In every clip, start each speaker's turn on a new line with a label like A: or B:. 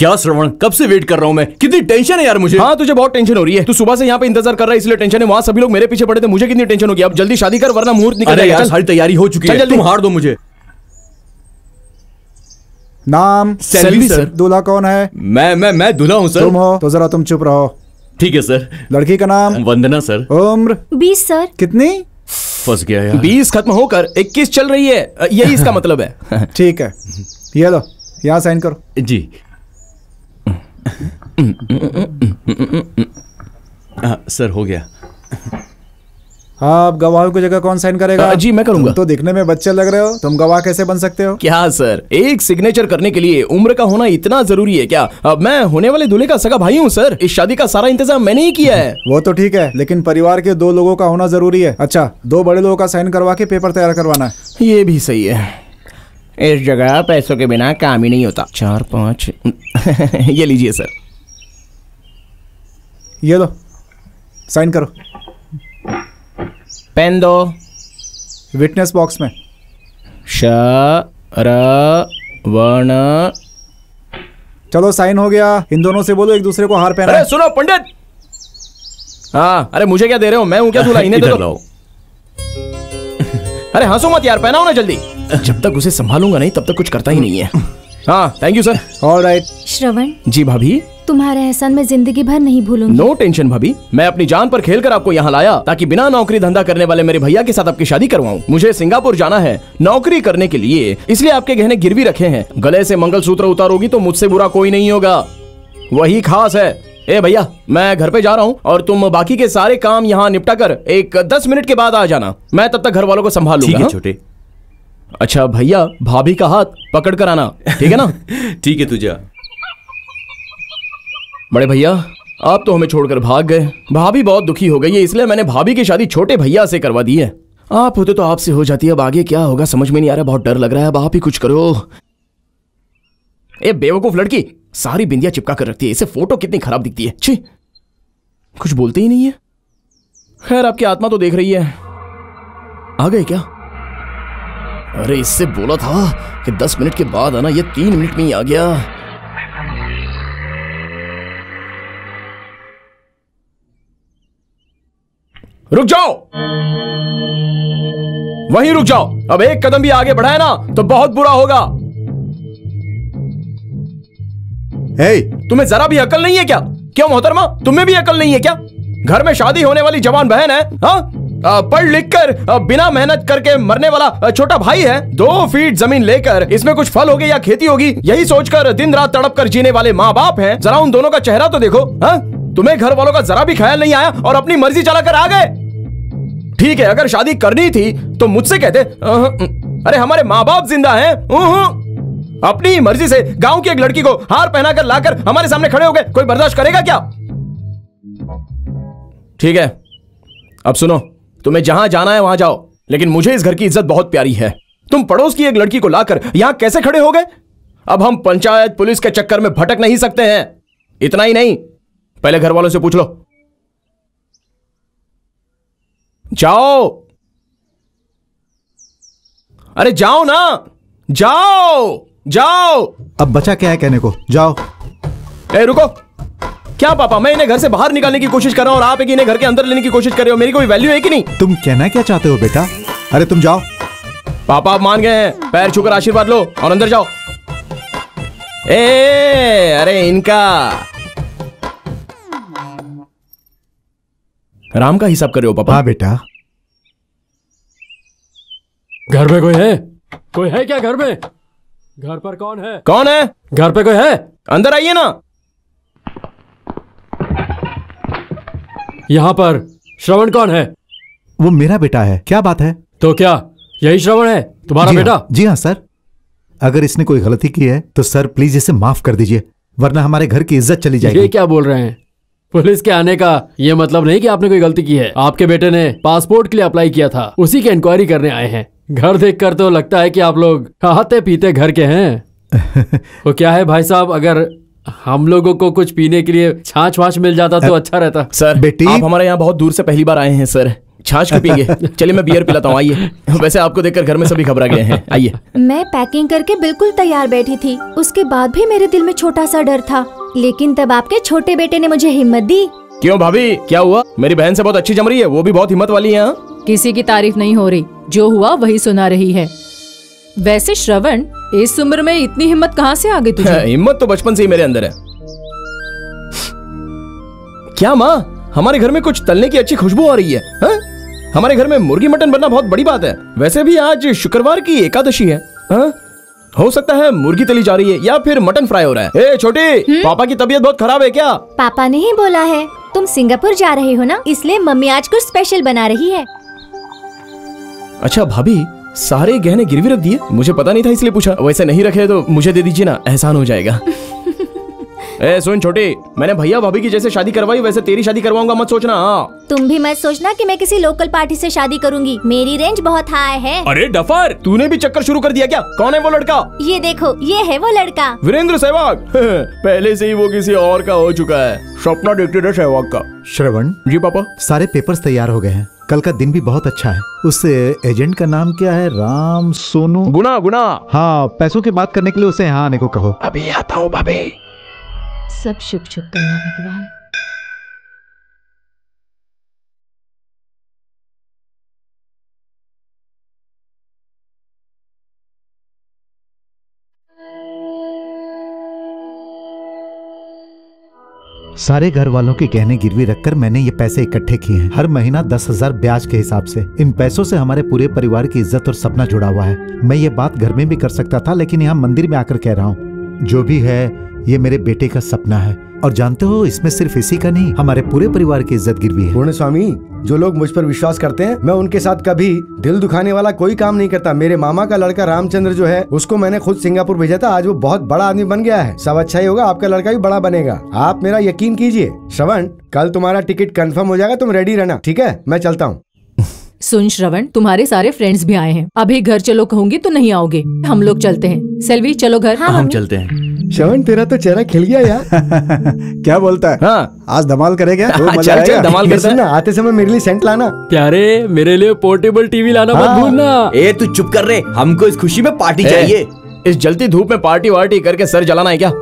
A: क्या श्रवण, कब से वेट कर रहा हूँ मैं, कितनी टेंशन है यार मुझे।
B: हाँ तुझे बहुत टेंशन हो रही है, तू सुबह से यहाँ पे इंतजार कर रहा है इसलिए टेंशन है। वहाँ सभी लोग मेरे पीछे पड़े थे, मुझे कितनी टेंशन होगी। अब जल्दी शादी कर वरना मुहूर्त निकल जाएगा।
A: यार सारी तैयारी हो चुकी है, तुम हार दो मुझे।
C: नाम?
A: सेल्वी सर।
C: दूल्हा कौन है?
A: मैं दूल्हा हूँ सर।
C: तुम हो तो जरा तुम चुप रहो।
A: ठीक है सर।
C: लड़की का नाम?
A: वंदना सर।
C: उम्र?
D: 20 सर।
C: कितनी?
A: फंस गया यार।
B: 20 खत्म होकर 21 चल रही है, यही इसका मतलब है।
C: ठीक है, ये लो, यहाँ साइन करो।
A: जी। सर हो गया।
C: आप गवाह की जगह कौन साइन करेगा?
B: जी मैं करूंगा।
C: तुम तो दिखने में बच्चे लग रहे हो, तुम गवाह कैसे बन सकते हो?
B: क्या सर, एक सिग्नेचर करने के लिए उम्र का होना इतना जरूरी है क्या? अब मैं होने वाले दूल्हे का सगा भाई हूँ सर, इस शादी का सारा इंतजाम मैंने ही किया है।
C: वो तो ठीक है, लेकिन परिवार के 2 लोगों का होना जरूरी है। अच्छा, 2 बड़े लोगों का साइन करवा के पेपर तैयार करवाना है।
B: ये भी सही है, इस जगह पैसों के बिना काम ही नहीं होता। 4 5 ये लीजिए सर।
C: ये लो, साइन करो।
B: पेन दो।
C: विटनेस बॉक्स में।
B: श्रवण।
C: चलो साइन हो गया, इन दोनों से बोलो एक दूसरे को हार पहना।
B: अरे सुनो पंडित। हाँ, अरे मुझे क्या दे रहे हो, मैं हूं क्या दूल्हा? इन्हें दे दो। अरे हंसो मत यार, पहनाओ ना जल्दी। जब तक उसे संभालूंगा नहीं तब तक कुछ करता ही नहीं है। हाँ थैंक यू सर।
C: ऑलराइट।
D: श्रवण
B: जी भाभी।
D: तुम्हारा एहसान मैं जिंदगी भर नहीं भूलूंगी।
B: नो टेंशन भाभी, मैं अपनी जान पर खेलकर आपको यहाँ लाया ताकि बिना नौकरी धंधा करने वाले मेरे भैया के साथ आपकी शादी करवाऊं। मुझे सिंगापुर जाना है नौकरी करने के लिए, इसलिए आपके गहने गिरवी रखे हैं। गले से मंगलसूत्र उतारोगी तो मुझसे बुरा कोई नहीं होगा, वही खास है। ए भैया, मैं घर पे जा रहा हूँ और तुम बाकी के सारे काम यहाँ निपटा कर एक 10 मिनट के बाद आ जाना। मैं तब तक घर वालों को संभाल लूंगा।
A: ठीक है छोटे।
B: अच्छा भैया, भाभी का हाथ पकड़ कर आना, ठीक है ना?
A: ठीक है, तुझे।
B: बड़े भैया, आप तो हमें छोड़कर भाग गए। भाभी बहुत दुखी हो गई है, इसलिए मैंने भाभी की शादी छोटे भैया से करवा दी है। आप होते तो आपसे हो जाती है, अब आगे क्या होगा समझ में नहीं आ रहा, बहुत डर लग रहा है। अब आप ही कुछ करो। ए बेवकूफ लड़की, सारी बिंदियां चिपका कर रखती है, इसे फोटो कितनी खराब दिखती है। छी, कुछ बोलते ही नहीं है। खैर आपकी आत्मा तो देख रही है। आ गए क्या? अरे इससे बोला था कि 10 मिनट के बाद आना, ये 3 मिनट में ही आ गया। रुक जाओ, वहीं रुक जाओ। अब एक कदम भी आगे बढ़ाए ना तो बहुत बुरा होगा। तुम्हें जरा भी अकल नहीं है क्या? क्यों मोहतरमा, तुम्हें भी अकल नहीं है क्या? घर में शादी होने वाली जवान बहन है, हाँ? पढ़ लिख कर बिना मेहनत करके मरने वाला छोटा भाई है। 2 फीट जमीन लेकर इसमें कुछ फल होगी या खेती होगी, यही सोचकर दिन रात तड़प कर जीने वाले माँ बाप हैं। जरा उन दोनों का चेहरा तो देखो, हाँ? तुम्हें घर वालों का जरा भी ख्याल नहीं आया और अपनी मर्जी चलाकर आ गए। ठीक है, अगर शादी करनी थी तो मुझसे कहते। अरे हमारे माँ बाप जिंदा हैं। अपनी मर्जी से गांव की एक लड़की को हार पहनाकर लाकर हमारे सामने खड़े हो गए, कोई बर्दाश्त करेगा क्या? ठीक है, अब सुनो, तुम्हें जहां जाना है वहां जाओ, लेकिन मुझे इस घर की इज्जत बहुत प्यारी है। तुम पड़ोस की एक लड़की को लाकर यहां कैसे खड़े हो गए? अब हम पंचायत पुलिस के चक्कर में भटक नहीं सकते हैं। इतना ही नहीं, पहले घर वालों से पूछ लो। जाओ, अरे जाओ ना, जाओ जाओ।
E: अब बचा क्या है कहने को, जाओ।
B: ए रुको, क्या पापा, मैं इन्हें घर से बाहर निकालने की कोशिश कर रहा हूं और आप एक इन्हें घर के अंदर लेने की कोशिश कर रहे हो? मेरी कोई वैल्यू है कि नहीं?
E: तुम कहना क्या चाहते हो बेटा? अरे तुम जाओ।
B: पापा आप मान गए हैं, पैर छूकर आशीर्वाद लो और अंदर जाओ। अरे इनका राम का हिसाब कर रहे हो पापा?
E: हाँ बेटा।
F: घर पे कोई है? कोई है क्या घर में? घर पर कौन है?
B: कौन है?
F: घर पे कोई है?
B: अंदर आइए ना।
F: यहाँ पर श्रवण कौन है?
E: वो मेरा बेटा है। क्या बात है?
F: तो क्या यही श्रवण है तुम्हारा बेटा?
E: जी हाँ सर। अगर इसने कोई गलती की है तो सर प्लीज इसे माफ कर दीजिए, वरना हमारे घर की इज्जत चली जाएगी।
F: ये क्या बोल रहे हैं? पुलिस के आने का ये मतलब नहीं कि आपने कोई गलती की है। आपके बेटे ने पासपोर्ट के लिए अप्लाई किया था, उसी की इंक्वायरी करने आए हैं। घर देखकर तो लगता है कि आप लोग खाते पीते घर के हैं। वो क्या है भाई साहब, अगर हम लोगों को कुछ पीने के लिए छाछ वाछ मिल जाता तो अच्छा रहता।
B: सर बेटी, आप हमारे यहाँ बहुत दूर से पहली बार आए हैं सर, छाछ क्यों पिएंगे? चलिए मैं बियर पिलाता हूँ, आइए। वैसे आपको देखकर घर में सभी घबरा गए हैं, आइए।
D: मैं पैकिंग करके बिल्कुल तैयार बैठी थी, उसके बाद भी मेरे दिल में छोटा सा डर था, लेकिन तब आपके छोटे बेटे ने मुझे हिम्मत दी।
B: क्यों भाभी, क्या हुआ? मेरी बहन से बहुत अच्छी जम रही है, वो भी बहुत हिम्मत वाली है। हाँ?
G: किसी की तारीफ नहीं हो रही, जो हुआ वही सुना रही है। वैसे श्रवण, इस उम्र में इतनी हिम्मत कहाँ से आ गई तुझे?
B: हिम्मत तो बचपन से ही मेरे अंदर है। क्या माँ, हमारे घर में कुछ तलने की अच्छी खुशबू आ रही है। हा? हमारे घर में मुर्गी मटन बनना बहुत बड़ी बात है। वैसे भी आज शुक्रवार की एकादशी है। हा? हो सकता है मुर्गी तली जा रही है या फिर मटन फ्राई हो रहा है। ए छोटी, पापा की तबीयत बहुत खराब है क्या?
D: पापा ने ही बोला है, तुम सिंगापुर जा रहे हो ना, इसलिए मम्मी आज कुछ स्पेशल बना रही है।
B: अच्छा भाभी, सारे गहने गिरवी रख दिए? मुझे पता नहीं था इसलिए पूछा। वैसे नहीं रखे तो मुझे दे दीजिए ना, एहसान हो जाएगा। ए सुन छोटी, मैंने भैया भाभी की जैसे शादी करवाई वैसे तेरी शादी करवाऊंगा, मत सोचना।
D: तुम भी मत सोचना कि मैं किसी लोकल पार्टी से शादी करूंगी, मेरी रेंज बहुत हाई है।
B: अरे डफर, तूने भी चक्कर शुरू कर दिया क्या? कौन है वो लड़का?
D: ये देखो, ये है वो लड़का,
B: वीरेंद्र सहवाग। पहले से ही वो किसी और का हो चुका है। सपना देखते थे सहवाग का।
E: श्रवण
B: जी पापा।
E: सारे पेपर्स तैयार हो गए हैं, कल का दिन भी बहुत अच्छा है। उस एजेंट का नाम क्या है? राम सोनू
B: गुना गुना।
E: हाँ, पैसों की बात करने के लिए उसे यहाँ आने को कहो।
B: अभी आता हूँ भाभी।
G: सब शुभ शुभ करना भगवान।
E: सारे घर वालों के गहने गिरवी रखकर मैंने ये पैसे इकट्ठे किए हैं। हर महीना 10,000 ब्याज के हिसाब से। इन पैसों से हमारे पूरे परिवार की इज्जत और सपना जुड़ा हुआ है। मैं ये बात घर में भी कर सकता था, लेकिन यहाँ मंदिर में आकर कह रहा हूँ। जो भी है, ये मेरे बेटे का सपना है। और जानते हो, इसमें सिर्फ इसी का नहीं, हमारे पूरे परिवार की इज्जत गिरवी है।
H: पूर्ण स्वामी, जो लोग मुझ पर विश्वास करते हैं, मैं उनके साथ कभी दिल दुखाने वाला कोई काम नहीं करता। मेरे मामा का लड़का रामचंद्र जो है, उसको मैंने खुद सिंगापुर भेजा था, आज वो बहुत बड़ा आदमी बन गया है। सब अच्छा ही होगा, आपका लड़का भी बड़ा बनेगा, आप मेरा यकीन कीजिए। श्रवण, कल तुम्हारा टिकट कंफर्म हो जाएगा, तुम रेडी रहना, ठीक है? मैं चलता हूँ।
G: सुन श्रवण, तुम्हारे सारे फ्रेंड्स भी आए हैं, अभी घर चलो कहूंगी तो नहीं आओगे। हम लोग चलते हैं। सेल्वी चलो घर।
D: हाँ,
A: हम चलते हैं।
H: श्रवण, तेरा तो चेहरा खिल गया यार।
C: क्या बोलता है?
B: हाँ,
C: आज धमाल करेगा?
B: चल चल धमाल करते हैं।
H: ना, आते समय मेरे लिए सेंट लाना।
F: प्यारे, मेरे लिए पोर्टेबल टीवी लाना मत भूलना।
A: ए तू चुप कर रे, हमको इस खुशी में पार्टी चाहिए।
B: इस जलती धूप में पार्टी वार्टी करके सर जलाना है क्या?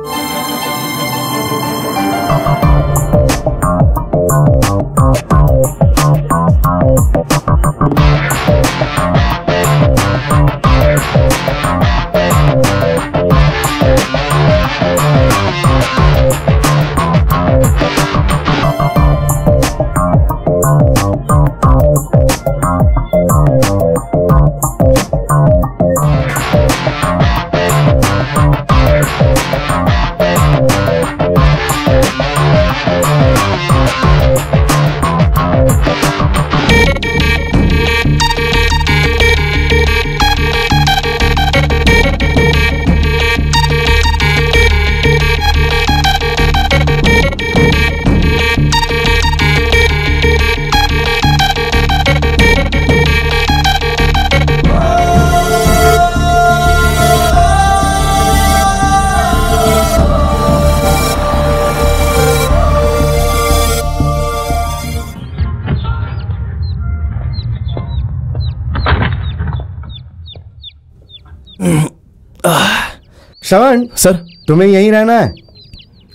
H: श्रवण
B: सर,
H: तुम्हें यहीं रहना है?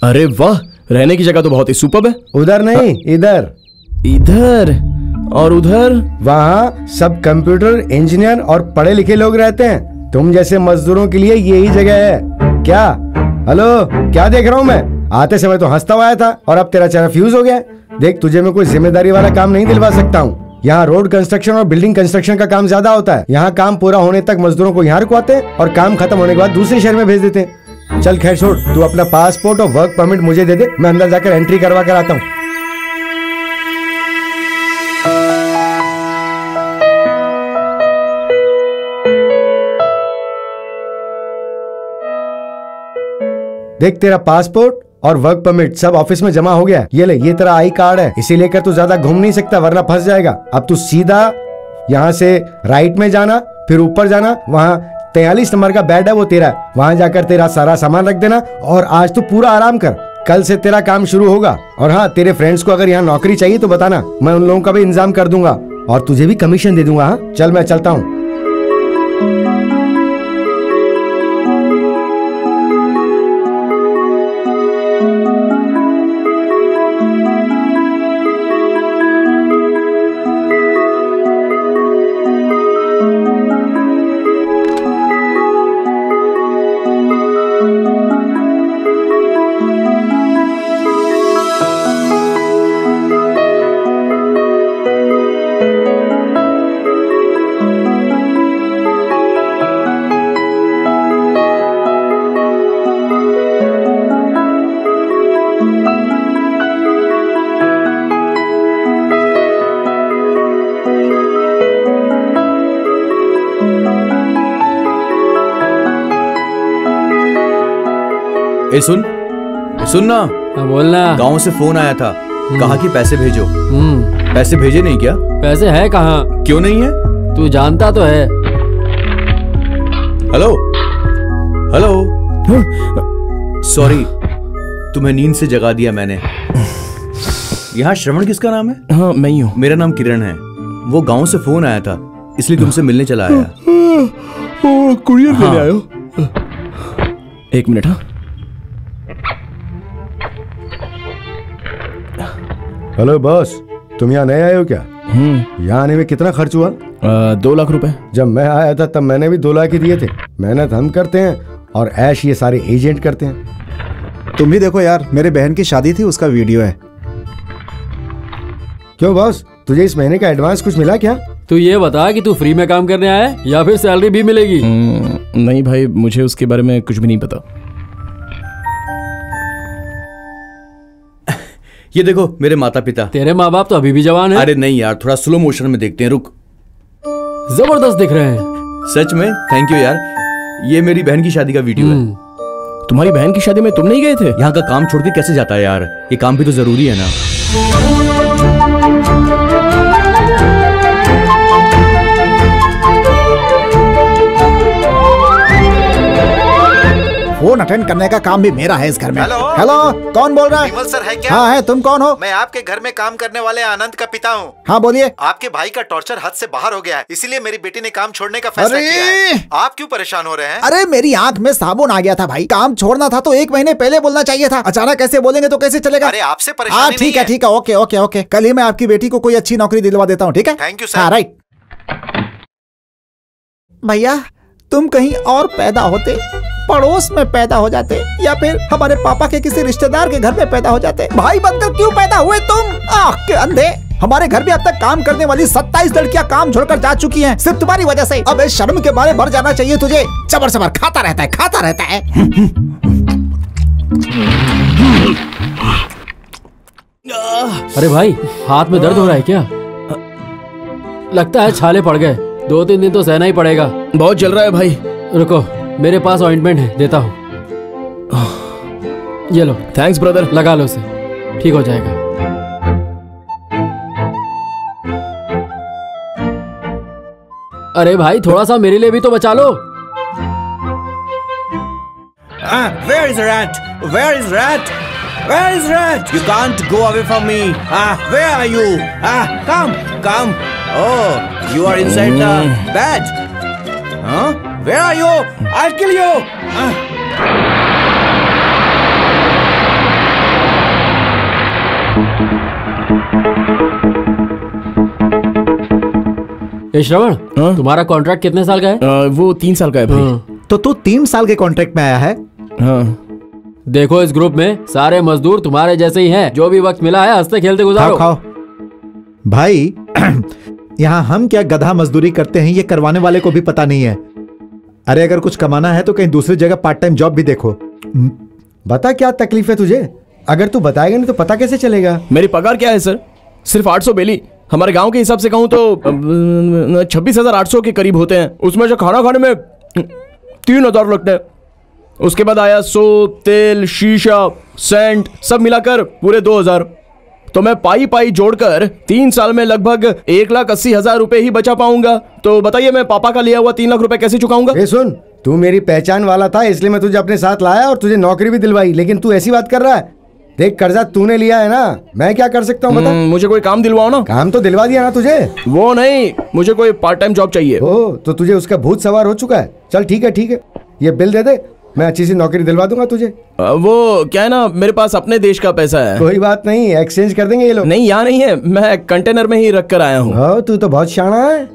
B: अरे वाह, रहने की जगह तो बहुत ही सुपर्ब है।
H: उधर नहीं, इधर।
B: इधर और उधर?
H: वहाँ सब कंप्यूटर इंजीनियर और पढ़े लिखे लोग रहते हैं। तुम जैसे मजदूरों के लिए यही जगह है। क्या? हेलो, क्या देख रहा हूँ मैं? आते समय तो हंसता हुआ आया था और अब तेरा चेहरा फ्यूज हो गया। देख, तुझे मैं कोई जिम्मेदारी वाला काम नहीं दिलवा सकता हूँ। यहाँ रोड कंस्ट्रक्शन और बिल्डिंग कंस्ट्रक्शन का काम ज्यादा होता है। यहाँ काम पूरा होने तक मजदूरों को यहाँ रुकवाते हैं और काम खत्म होने के बाद दूसरे शहर में भेज देते हैं। चल खैर छोड़, तू अपना पासपोर्ट और वर्क परमिट मुझे दे दे, मैं अंदर जाकर एंट्री करवा कर आता हूँ। देख, तेरा पासपोर्ट और वर्क परमिट सब ऑफिस में जमा हो गया है। ये ले, ये तेरा आई कार्ड है, इसे लेकर तू ज्यादा घूम नहीं सकता वरना फंस जाएगा। अब तू सीधा यहाँ से राइट में जाना, फिर ऊपर जाना, वहाँ 43 नंबर का बेड है, वो तेरा है। वहाँ जाकर तेरा सारा सामान रख देना और आज तू पूरा आराम कर, कल से तेरा काम शुरू होगा। और हाँ, तेरे फ्रेंड्स को अगर यहाँ नौकरी चाहिए तो बताना, मैं उन लोगों का भी इंतजाम कर दूंगा। और तुझे भी कमीशन दे दूंगा। हाँ चल मैं चलता हूँ।
A: ए सुन ना,
F: बोलना।
A: गांव से फोन आया था, कहा कि पैसे भेजो। पैसे भेजे नहीं क्या?
F: पैसे है कहाँ?
A: क्यों नहीं है?
F: तू जानता तो है।
A: हेलो हेलो, सॉरी तुम्हें नींद से जगा दिया मैंने। यहाँ श्रवण किसका नाम है?
B: हाँ मैं ही हूँ।
A: मेरा नाम किरण है। वो गांव से फोन आया था, इसलिए तुमसे मिलने चला आया।
B: कुरियर लेने आयो। एक मिनट। हाँ
H: हेलो बॉस, तुम यहाँ नए आए हो क्या? यहाँ आने में कितना खर्च हुआ?
B: 2 लाख रुपए।
H: जब मैं आया था तब मैंने भी 2 लाख ही दिए थे। मेहनत हम करते हैं और ऐश ये सारे एजेंट करते हैं।
C: तुम भी देखो यार, मेरे बहन की शादी थी, उसका वीडियो है।
H: क्यों बॉस, तुझे इस महीने का एडवांस कुछ मिला क्या?
F: तू ये बता कि तू फ्री में काम करने आया है या फिर सैलरी भी मिलेगी?
B: नहीं भाई, मुझे उसके बारे में कुछ भी नहीं पता।
A: ये देखो मेरे माता पिता।
F: तेरे माँ बाप तो अभी भी जवान है।
A: अरे नहीं यार, थोड़ा स्लो मोशन में देखते हैं, रुक।
F: जबरदस्त दिख रहे हैं।
A: सच में थैंक यू यार। ये मेरी बहन की शादी का वीडियो है।
B: तुम्हारी बहन की शादी में तुम नहीं गए थे?
A: यहाँ का काम छोड़ के कैसे जाता है यार, ये काम भी तो जरूरी है ना।
C: फोन अटेंड करने का काम भी मेरा है इस घर में। हेलो, कौन बोल रहा है?
I: विमल सर है क्या?
C: हाँ है, तुम कौन हो?
I: मैं आपके घर में काम करने वाले आनंद का पिता हूँ।
C: हाँ बोलिए।
I: आपके भाई का टॉर्चर हद से बाहर हो गया है, इसीलिए मेरी बेटी ने काम छोड़ने का फैसला किया है। आप क्यों परेशान हो रहे हैं?
C: अरे मेरी आंख में साबुन आ गया था भाई, काम छोड़ना था तो 1 महीने पहले बोलना चाहिए था। अचानक ऐसे बोलेंगे तो कैसे चलेगा?
I: अरे आपसे परेशानी
C: ठीक है ठीक है, ओके ओके ओके, कल ही मैं आपकी बेटी को कोई अच्छी नौकरी दिलवा देता हूँ, ठीक है?
I: Thank you sir.
C: हाँ राइट। भैया तुम कहीं और पैदा होते, पड़ोस में पैदा हो जाते, या फिर हमारे पापा के किसी रिश्तेदार के घर में पैदा हो जाते। भाई बनकर क्यों पैदा हुए तुम? आँख के अंधे। हमारे घर में अब तक काम करने वाली 27 लड़कियां काम छोड़कर जा चुकी हैं, सिर्फ तुम्हारी वजह से। अब इस शर्म के बारे मर जाना चाहिए तुझे। चबर चबर खाता रहता है, खाता रहता है।
F: अरे भाई, हाथ में दर्द हो रहा है क्या? लगता है छाले पड़ गए। 2-3 दिन तो सहना ही पड़ेगा।
B: बहुत जल रहा है भाई।
F: रुको, मेरे पास ऑइंटमेंट है, देता हूँ। ये लो।
B: Thanks brother.
F: लगा लो इसे, ठीक हो जाएगा। अरे भाई, थोड़ा सा मेरे लिए भी तो बचा लो।
A: Where is Rat? Where is Rat? Where is Rat? You can't go away from me. Where are you? Come. Oh, you are inside the bed. Huh? Where are you? I'll kill you.
F: श्रवण, तुम्हारा contract कितने साल का है?
B: वो 3 साल का है भाई।
E: तो तू 3 साल के कॉन्ट्रैक्ट में आया है?
B: हाँ।
F: देखो, इस ग्रुप में सारे मजदूर तुम्हारे जैसे ही हैं। जो भी वक्त मिला है हंसते खेलते गुजारो।
E: खाओ भाई। यहाँ हम क्या गधा मजदूरी करते हैं, ये करवाने वाले को भी पता नहीं है। अरे अगर कुछ कमाना है तो कहीं दूसरी जगह पार्ट टाइम जॉब भी देखो।
H: बता क्या तकलीफ है तुझे? अगर तू बताएगा नहीं तो पता कैसे चलेगा?
B: मेरी पगार क्या है सर? सिर्फ 800 बेली। हमारे गांव के हिसाब से कहूँ तो 26,800 के करीब होते हैं। उसमें जो खाना खाने में 3,000 लगते हैं। उसके बाद आया सोप, तेल, शीशा, सेंट, सब मिलाकर पूरे 2,000। तो मैं पाई जोड़कर 3 साल में लगभग 1,80,000 रुपए ही बचा पाऊंगा। तो बताइए, मैं पापा का लिया हुआ 3 लाख रुपए कैसे चुकाऊंगा?
H: सुन, तू मेरी पहचान वाला था, इसलिए मैं तुझे अपने साथ लाया और तुझे नौकरी भी दिलवाई, लेकिन तू ऐसी बात कर रहा है। देख कर्जा तूने लिया है ना, मैं क्या कर सकता हूँ बता।
B: मुझे कोई काम दिलवाओ ना।
H: काम तो दिलवा दिया ना तुझे।
B: वो नहीं, मुझे कोई पार्ट टाइम जॉब चाहिए।
H: ओ तो तुझे उसका भूत सवार हो चुका है। चल ठीक है, ये बिल दे दे, मैं अच्छी सी नौकरी दिलवा दूंगा तुझे।
B: वो क्या है ना, मेरे पास अपने देश का पैसा है।
H: कोई बात नहीं, एक्सचेंज कर देंगे ये लोग।
B: नहीं यहाँ नहीं है, मैं कंटेनर में ही रख कर आया हूँ।
H: तू तो बहुत शाना है,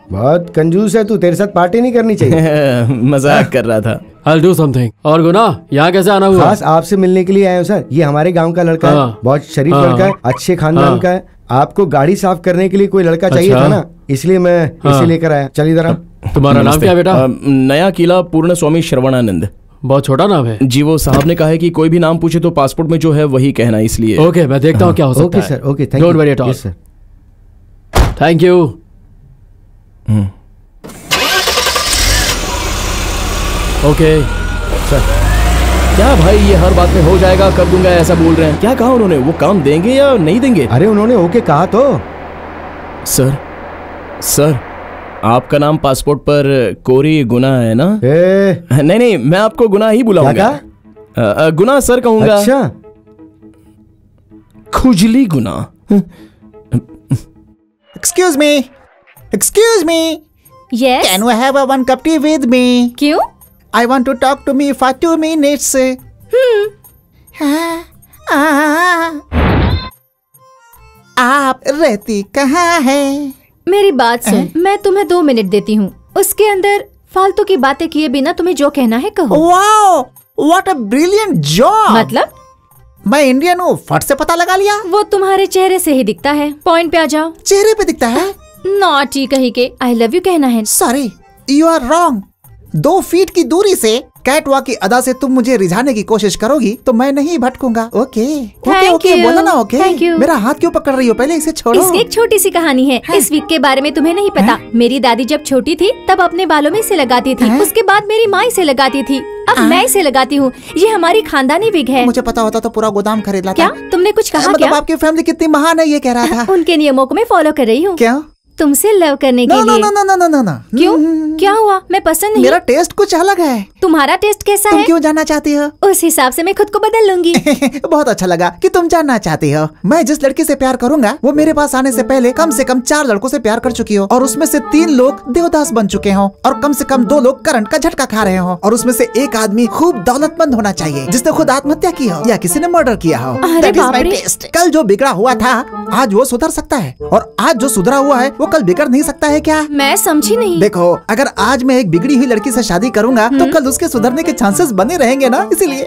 H: बहुत कंजूस है तू, तेरे साथ पार्टी नहीं करनी चाहिए।
B: मजाक कर रहा था।
F: I'll do something। और गुना यहाँ कैसे आना हुआ?
H: खास आपसे मिलने के लिए आए हो सर। ये हमारे गांव का लड़का है, बहुत शरीफ लड़का है, अच्छे खानदान का है। आपको गाड़ी साफ करने के लिए कोई लड़का चाहिए था ना, इसलिए मैं इसे लेकर आया। चल इधर आ।
F: तुम्हारा नाम क्या बेटा?
B: नया किला पूर्ण स्वामी श्रवणानंद।
F: बहुत छोटा नाम है
B: जी। वो साहब ने कहा है कि कोई भी नाम पूछे तो पासपोर्ट में जो है वही कहना, इसलिए।
F: ओके, मैं देखता हूँ क्या हो सकता है।
H: Okay sir, okay, thank you.
F: Don't worry at all sir. Thank you.
B: Okay sir. क्या भाई, ये हर बात में हो जाएगा, कर दूंगा ऐसा बोल रहे हैं। क्या कहा उन्होंने, वो काम देंगे या नहीं देंगे?
H: अरे उन्होंने ओके कहा तो।
B: सर आपका नाम पासपोर्ट पर कोरी गुना है ना? नहीं, मैं आपको गुना ही बुलाऊंगा। गुना सर कहूंगा।
H: अच्छा।
B: खुजली गुना।
C: Excuse me.
D: Yes.
C: Can we have one cup tea with me?
D: क्यों?
C: I want to talk to me for 2 minutes. आप रहती कहाँ है?
D: मेरी बात सुन, मैं तुम्हें 2 मिनट देती हूँ, उसके अंदर फालतू की बातें किए बिना तुम्हें जो कहना है कहो।
C: Wow, what a brilliant job.
D: मतलब?
C: मैं इंडियन हूँ, फट से पता लगा लिया।
D: वो तुम्हारे चेहरे से ही दिखता है। पॉइंट पे आ जाओ।
C: चेहरे पे दिखता है?
D: नॉटी कहीं के। आई लव यू कहना है।
C: Sorry, you are wrong. 2 feet की दूरी से कैटवॉक की अदा से तुम मुझे रिझाने की कोशिश करोगी तो मैं नहीं भटकूंगा। ओके बोला ना। ओके, मेरा हाथ क्यों पकड़ रही हो, पहले इसे छोड़ो।
D: इसकी एक छोटी सी कहानी है। इस वीक के बारे में तुम्हें नहीं पता। मेरी दादी जब छोटी थी तब अपने बालों में इसे लगाती थी। उसके बाद मेरी माँ इसे लगाती थी, अब मैं इसे लगाती हूँ। ये हमारी खानदानी विग है।
C: मुझे पता होता तो पूरा गोदाम खरीद लाता।
D: क्या तुमने कुछ कहा?
C: मतलब आपकी फैमिली कितनी महान है ये कह रहा था।
D: उनके नियमों को मैं फॉलो कर रही हूँ।
C: क्या?
D: तुमसे लव करने के लिए।
C: No.
D: क्यों? क्या हुआ? मैं पसंद नहीं?
C: मेरा टेस्ट कुछ अलग है।
D: तुम्हारा टेस्ट कैसा है?
C: तुम क्यों जानना चाहती हो?
D: उस हिसाब से मैं खुद को बदल लूंगी।
C: बहुत अच्छा लगा कि तुम जानना चाहती हो। मैं जिस लड़की से प्यार करूंगा वो मेरे पास आने से पहले कम से कम 4 लड़कों से प्यार कर चुकी हो, और उसमें से 3 लोग देवदास बन चुके हो, और कम से कम 2 लोग करंट का झटका खा रहे हो, और उसमें से एक आदमी खूब दौलतमंद होना चाहिए जिसने खुद आत्महत्या की हो या किसी ने मर्डर किया हो। That is my taste। कल जो बिगड़ा हुआ था आज वो सुधर सकता है, और आज जो सुधरा हुआ है वो कल बिगड़ नहीं सकता है क्या?
D: मैं समझी नहीं।
C: देखो, अगर आज मैं एक बिगड़ी हुई लड़की से शादी करूंगा तो कल उसके सुधरने के चांसेस बने रहेंगे ना, इसीलिए।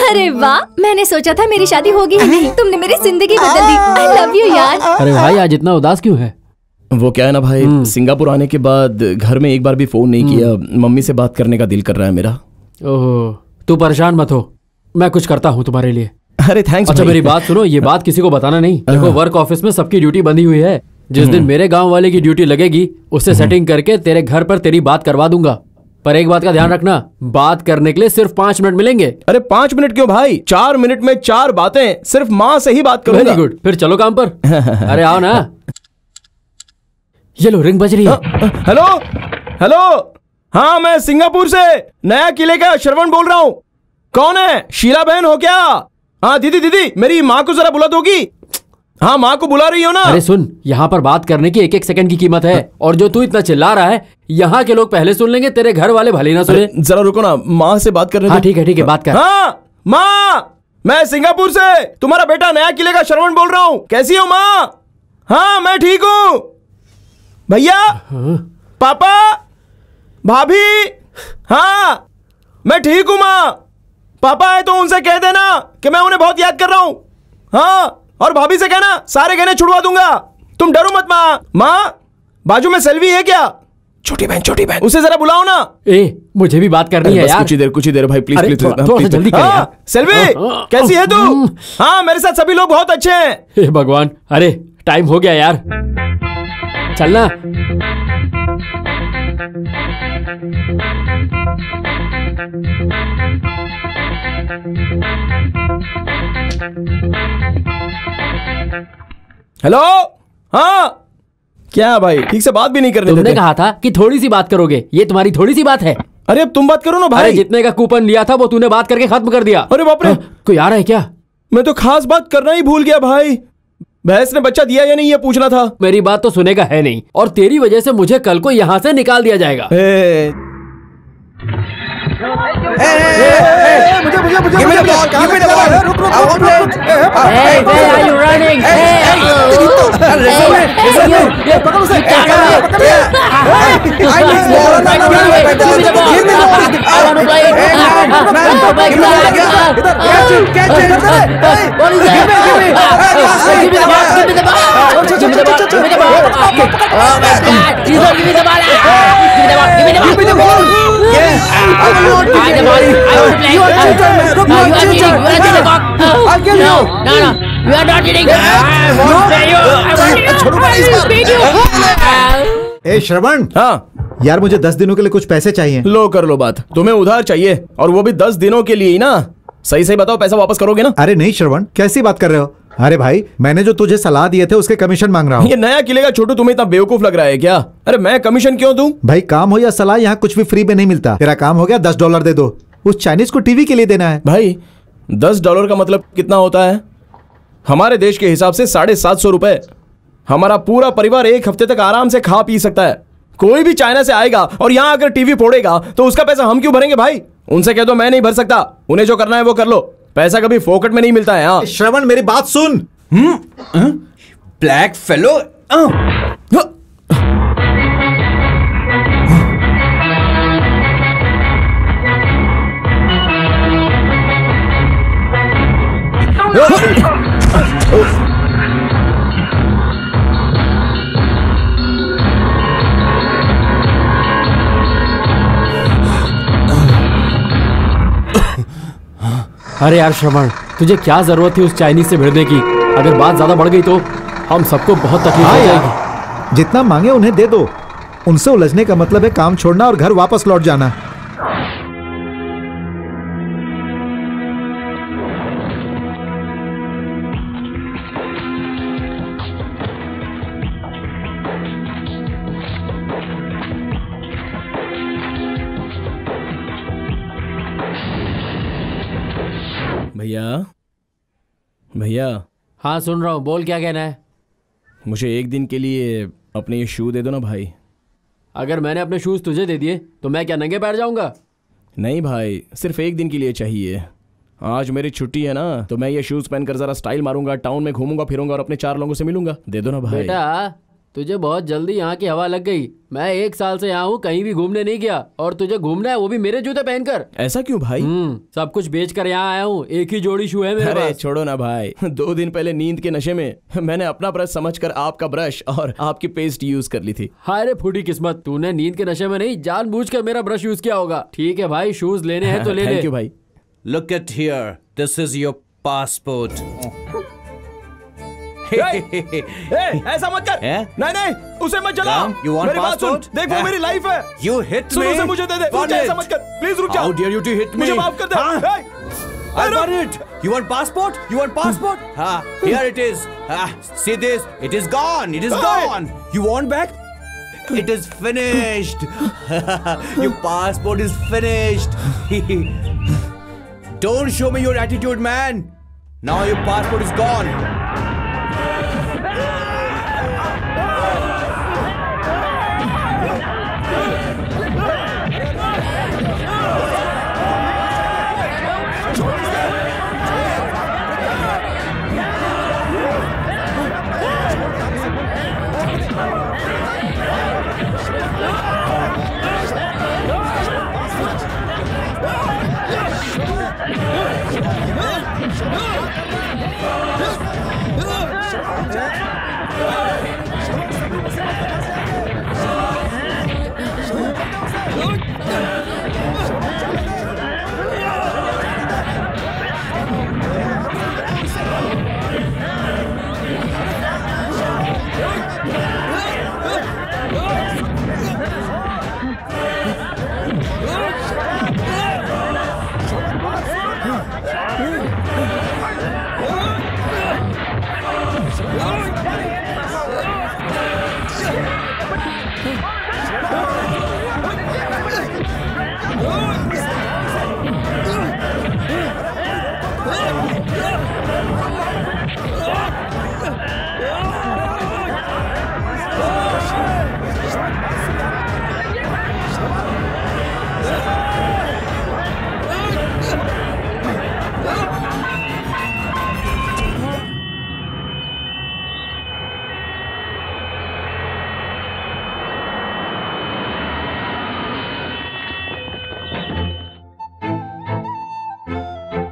D: अरे वाह, मैंने सोचा था मेरी शादी होगी ही नहीं। तुमने मेरी जिंदगी बदल दी। आई लव यू यार।
F: अरे भाई, आज इतना उदास क्यों है?
B: वो क्या है ना भाई, सिंगापुर आने के बाद घर में एक बार भी फोन नहीं किया। मम्मी से बात करने का दिल कर रहा है मेरा।
F: ओह, तू परेशान मत हो, मैं कुछ करता हूँ तुम्हारे लिए।
B: अरे थैंक्स।
F: अच्छा मेरी बात सुनो, ये बात किसी को बताना नहीं। देखो, वर्क ऑफिस में सबकी ड्यूटी बंधी हुई है। जिस दिन मेरे गांव वाले की ड्यूटी लगेगी उससे सेटिंग करके तेरे घर पर तेरी बात करवा दूंगा। पर एक बात का ध्यान रखना, बात करने के लिए सिर्फ 5 मिनट मिलेंगे।
B: अरे 5 मिनट क्यों भाई, 4 मिनट में 4 बातें, सिर्फ माँ से ही बात करूंगा।
F: वेरी गुड, फिर चलो काम पर। अरे आओ ना। ये लो, रिंग बज रही है।
B: हेलो। हाँ, मैं सिंगापुर से नया किले का श्रवण बोल रहा हूँ। कौन है? शीला बहन हो क्या? हाँ दीदी, मेरी माँ को जरा बुला दोगी? हाँ, माँ को बुला रही हो ना?
F: अरे सुन, यहाँ पर बात करने की 1-1 सेकंड की कीमत है, और जो तू इतना चिल्ला रहा है यहाँ के लोग पहले सुन लेंगे, तेरे घर वाले भले ना सुने।
B: जरा रुको ना, माँ से बात करने।
F: हाँ ठीक है, बात कर।
B: हाँ माँ, मैं सिंगापुर से तुम्हारा बेटा नया किले का श्रवण बोल रहा हूँ। कैसी हो माँ? हाँ मैं ठीक हूँ। भैया, पापा, भाभी, हाँ मैं ठीक हूँ माँ। पापा है तो उनसे कह देना कि मैं उन्हें बहुत याद कर रहा हूँ। हाँ, और भाभी से कहना सारे गहने छुड़वा दूंगा। तुम डरो मत माँ। माँ, बाजू में सेल्वी है क्या? छोटी बहन, उसे जरा बुलाओ ना।
F: मुझे भी बात करनी है यार।
B: कुछ ही देर भाई, प्लीज
F: थोड़ा जल्दी कर यार।
B: सेल्वी, कैसी है तू? हाँ, मेरे साथ सभी लोग बहुत अच्छे हैं।
F: हे भगवान, अरे टाइम हो गया यार, चलना।
B: हेलो। हाँ क्या भाई, ठीक से बात भी नहीं करने देते?
F: तुमने कहा था कि थोड़ी सी बात करोगे, ये तुम्हारी थोड़ी सी बात है।
B: अरे अब तुम बात करो ना
F: अरे
B: भाई।
F: जितने का कूपन लिया था वो तूने बात करके खत्म कर दिया।
B: अरे बाप रे,
F: कोई आ रहा है क्या?
B: मैं तो खास बात करना ही भूल गया भाई। भैंस ने बच्चा दिया या नहीं ये पूछना था।
F: मेरी बात तो सुनेगा है नहीं, और तेरी वजह से मुझे कल को यहाँ से निकाल दिया जाएगा।
E: ए श्रवण,
B: हाँ
E: यार मुझे 10 दिनों के लिए कुछ पैसे चाहिए।
B: लो कर लो बात। तुम्हें उधार चाहिए और वो भी 10 दिनों के लिए ही ना? सही सही बताओ, पैसा वापस करोगे ना?
E: अरे नहीं श्रवण, कैसी बात कर रहे हो? अरे भाई, मैंने जो तुझे सलाह दिए थे उसके कमीशन मांग रहा हूँ।
B: ये नया किले का छोटू तुम्हें इतना बेवकूफ लग रहा है क्या? अरे मैं कमीशन क्यों दूं?
E: भाई काम हो या सलाह, यहाँ कुछ भी फ्री में नहीं मिलता। तेरा काम हो गया, $10 दे दो। उस चाइनीज को टीवी के लिए देना है।
B: भाई $10 का मतलब कितना होता है? हमारे देश के हिसाब से 750 रुपए। हमारा पूरा परिवार एक हफ्ते तक आराम से खा पी सकता है। कोई भी चाइना से आएगा और यहाँ आकर टीवी फोड़ेगा तो उसका पैसा हम क्यों भरेंगे भाई? उनसे कह दो मैं नहीं भर सकता, उन्हें जो करना है वो कर लो। पैसा कभी फोकट में नहीं मिलता है। हाँ
E: श्रवण, मेरी बात सुन।
A: Black fellow.
F: अरे यार श्रवण, तुझे क्या जरूरत थी उस चाइनीज से भिड़ने की? अगर बात ज्यादा बढ़ गई तो हम सबको बहुत तकलीफ हो जाएगी।
E: जितना मांगे उन्हें दे दो। उनसे उलझने का मतलब है काम छोड़ना और घर वापस लौट जाना।
B: भैया, भैया।
F: हाँ सुन रहा हूँ, बोल क्या कहना है?
B: मुझे एक दिन के लिए अपने ये शू दे दो ना भाई।
F: अगर मैंने अपने शूज तुझे दे दिए तो मैं क्या नंगे पैर जाऊंगा?
B: नहीं भाई, सिर्फ एक दिन के लिए चाहिए। आज मेरी छुट्टी है ना, तो मैं ये शूज पहनकर जरा स्टाइल मारूंगा, टाउन में घूमूंगा फिरूंगा और अपने 4 लोगों से मिलूंगा। दे दो ना भाई।
F: बेटा तुझे बहुत जल्दी यहाँ की हवा लग गई। मैं 1 साल से यहाँ हूँ, कहीं भी घूमने नहीं गया, और तुझे घूमना है वो भी मेरे जूते पहनकर।
B: ऐसा क्यों भाई?
F: सब कुछ बेच कर यहाँ आया हूँ, एक ही जोड़ी शू है मेरे
B: अरे
F: पास।
B: छोड़ो ना भाई। 2 दिन पहले नींद के नशे में मैंने अपना ब्रश समझकर आपका ब्रश और आपकी पेस्ट यूज कर ली थी।
F: हाय रे फूटी किस्मत, तूने नींद के नशे में नहीं जानबूझकर मेरा ब्रश यूज किया होगा। ठीक है भाई, शूज लेने हैं तो ले ले।
B: थैंक यू भाई।
A: Look at here. This is your passport.
B: ऐसा मत कर। नहीं नहीं, उसे मत जला।
A: You want
B: मेरी बात सुन,
A: passport?
B: देख वो मेरी लाइफ है।
A: You hit
B: soon,
A: me.
B: उसे मुझे दे दे।
A: Burn
B: ऐसा
A: it.
B: मत कर, प्लीज रुक जा।
A: How dare you to hit me?
B: मुझे माफ कर दे।
A: I'll burn it. You want passport? You want passport? Here it is. See this? It is gone. It is gone. You want back? It is finished. Your passport is finished. Don't show me your attitude, man. Now your passport is gone.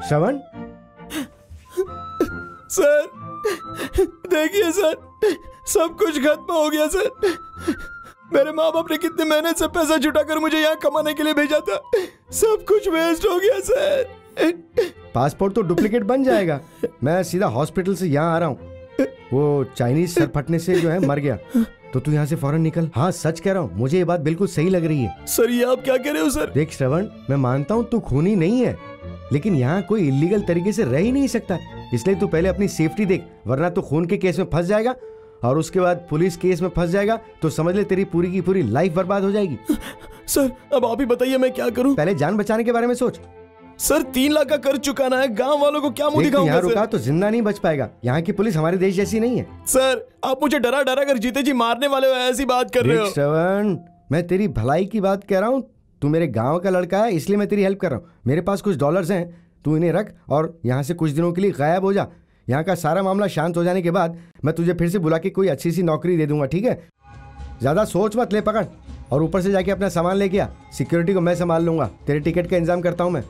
H: Shravan,
B: sir देखिए sir, सब कुछ खत्म हो गया sir. मेरे माँ बाप ने कितने मेहनत से पैसा जुटाकर मुझे यहाँ कमाने के लिए भेजा था, सब कुछ वेस्ट हो गया सर।
H: पासपोर्ट तो डुप्लीकेट बन जाएगा। मैं सीधा हॉस्पिटल से यहाँ आ रहा हूँ। वो चाइनीज सर फटने से जो है मर गया, तो तू यहाँ से फौरन निकल। हाँ सच कह रहा हूँ, मुझे ये बात बिल्कुल सही लग रही है।
B: सर ये आप क्या कह रहे हो सर?
H: देख श्रवण, मैं मानता हूँ तू खूनी नहीं है, लेकिन यहाँ कोई इलीगल तरीके से रह ही नहीं सकता। इसलिए तू पहले अपनी सेफ्टी देख, वरना तू खून के केस में फंस जाएगा और उसके बाद पुलिस केस में फंस जाएगा तो समझ ले तेरी पूरी की पूरी लाइफ बर्बाद हो जाएगी।
B: सर अब आप ही बताइए मैं क्या करूं?
H: पहले जान बचाने के बारे में सोच।
B: सर 3 लाख का कर चुकाना है, गांव वालों को क्या मुंह दिखाऊंगा?
H: यहाँ रुका तो जिंदा नहीं बच पाएगा। यहाँ की पुलिस हमारे देश जैसी नहीं है।
B: सर आप मुझे डरा डरा कर जीते जी मारने वाले हो, ऐसी बात कर रहे हो?
H: श्रवण, मैं तेरी भलाई की बात कह रहा हूँ। तू मेरे गाँव का लड़का है, इसलिए मैं तेरी हेल्प कर रहा हूँ। मेरे पास कुछ डॉलर्स हैं, तू इन्हें रख और यहाँ से कुछ दिनों के लिए गायब हो जा। यहाँ का सारा मामला शांत हो जाने के बाद मैं तुझे फिर से बुला के कोई अच्छी सी नौकरी दे दूंगा, ठीक है? ज्यादा सोच मत, ले पकड़ और ऊपर से जाके अपना सामान लेके आ। सिक्योरिटी को मैं संभाल लूंगा, तेरे टिकट का इंतजाम करता हूँ मैं।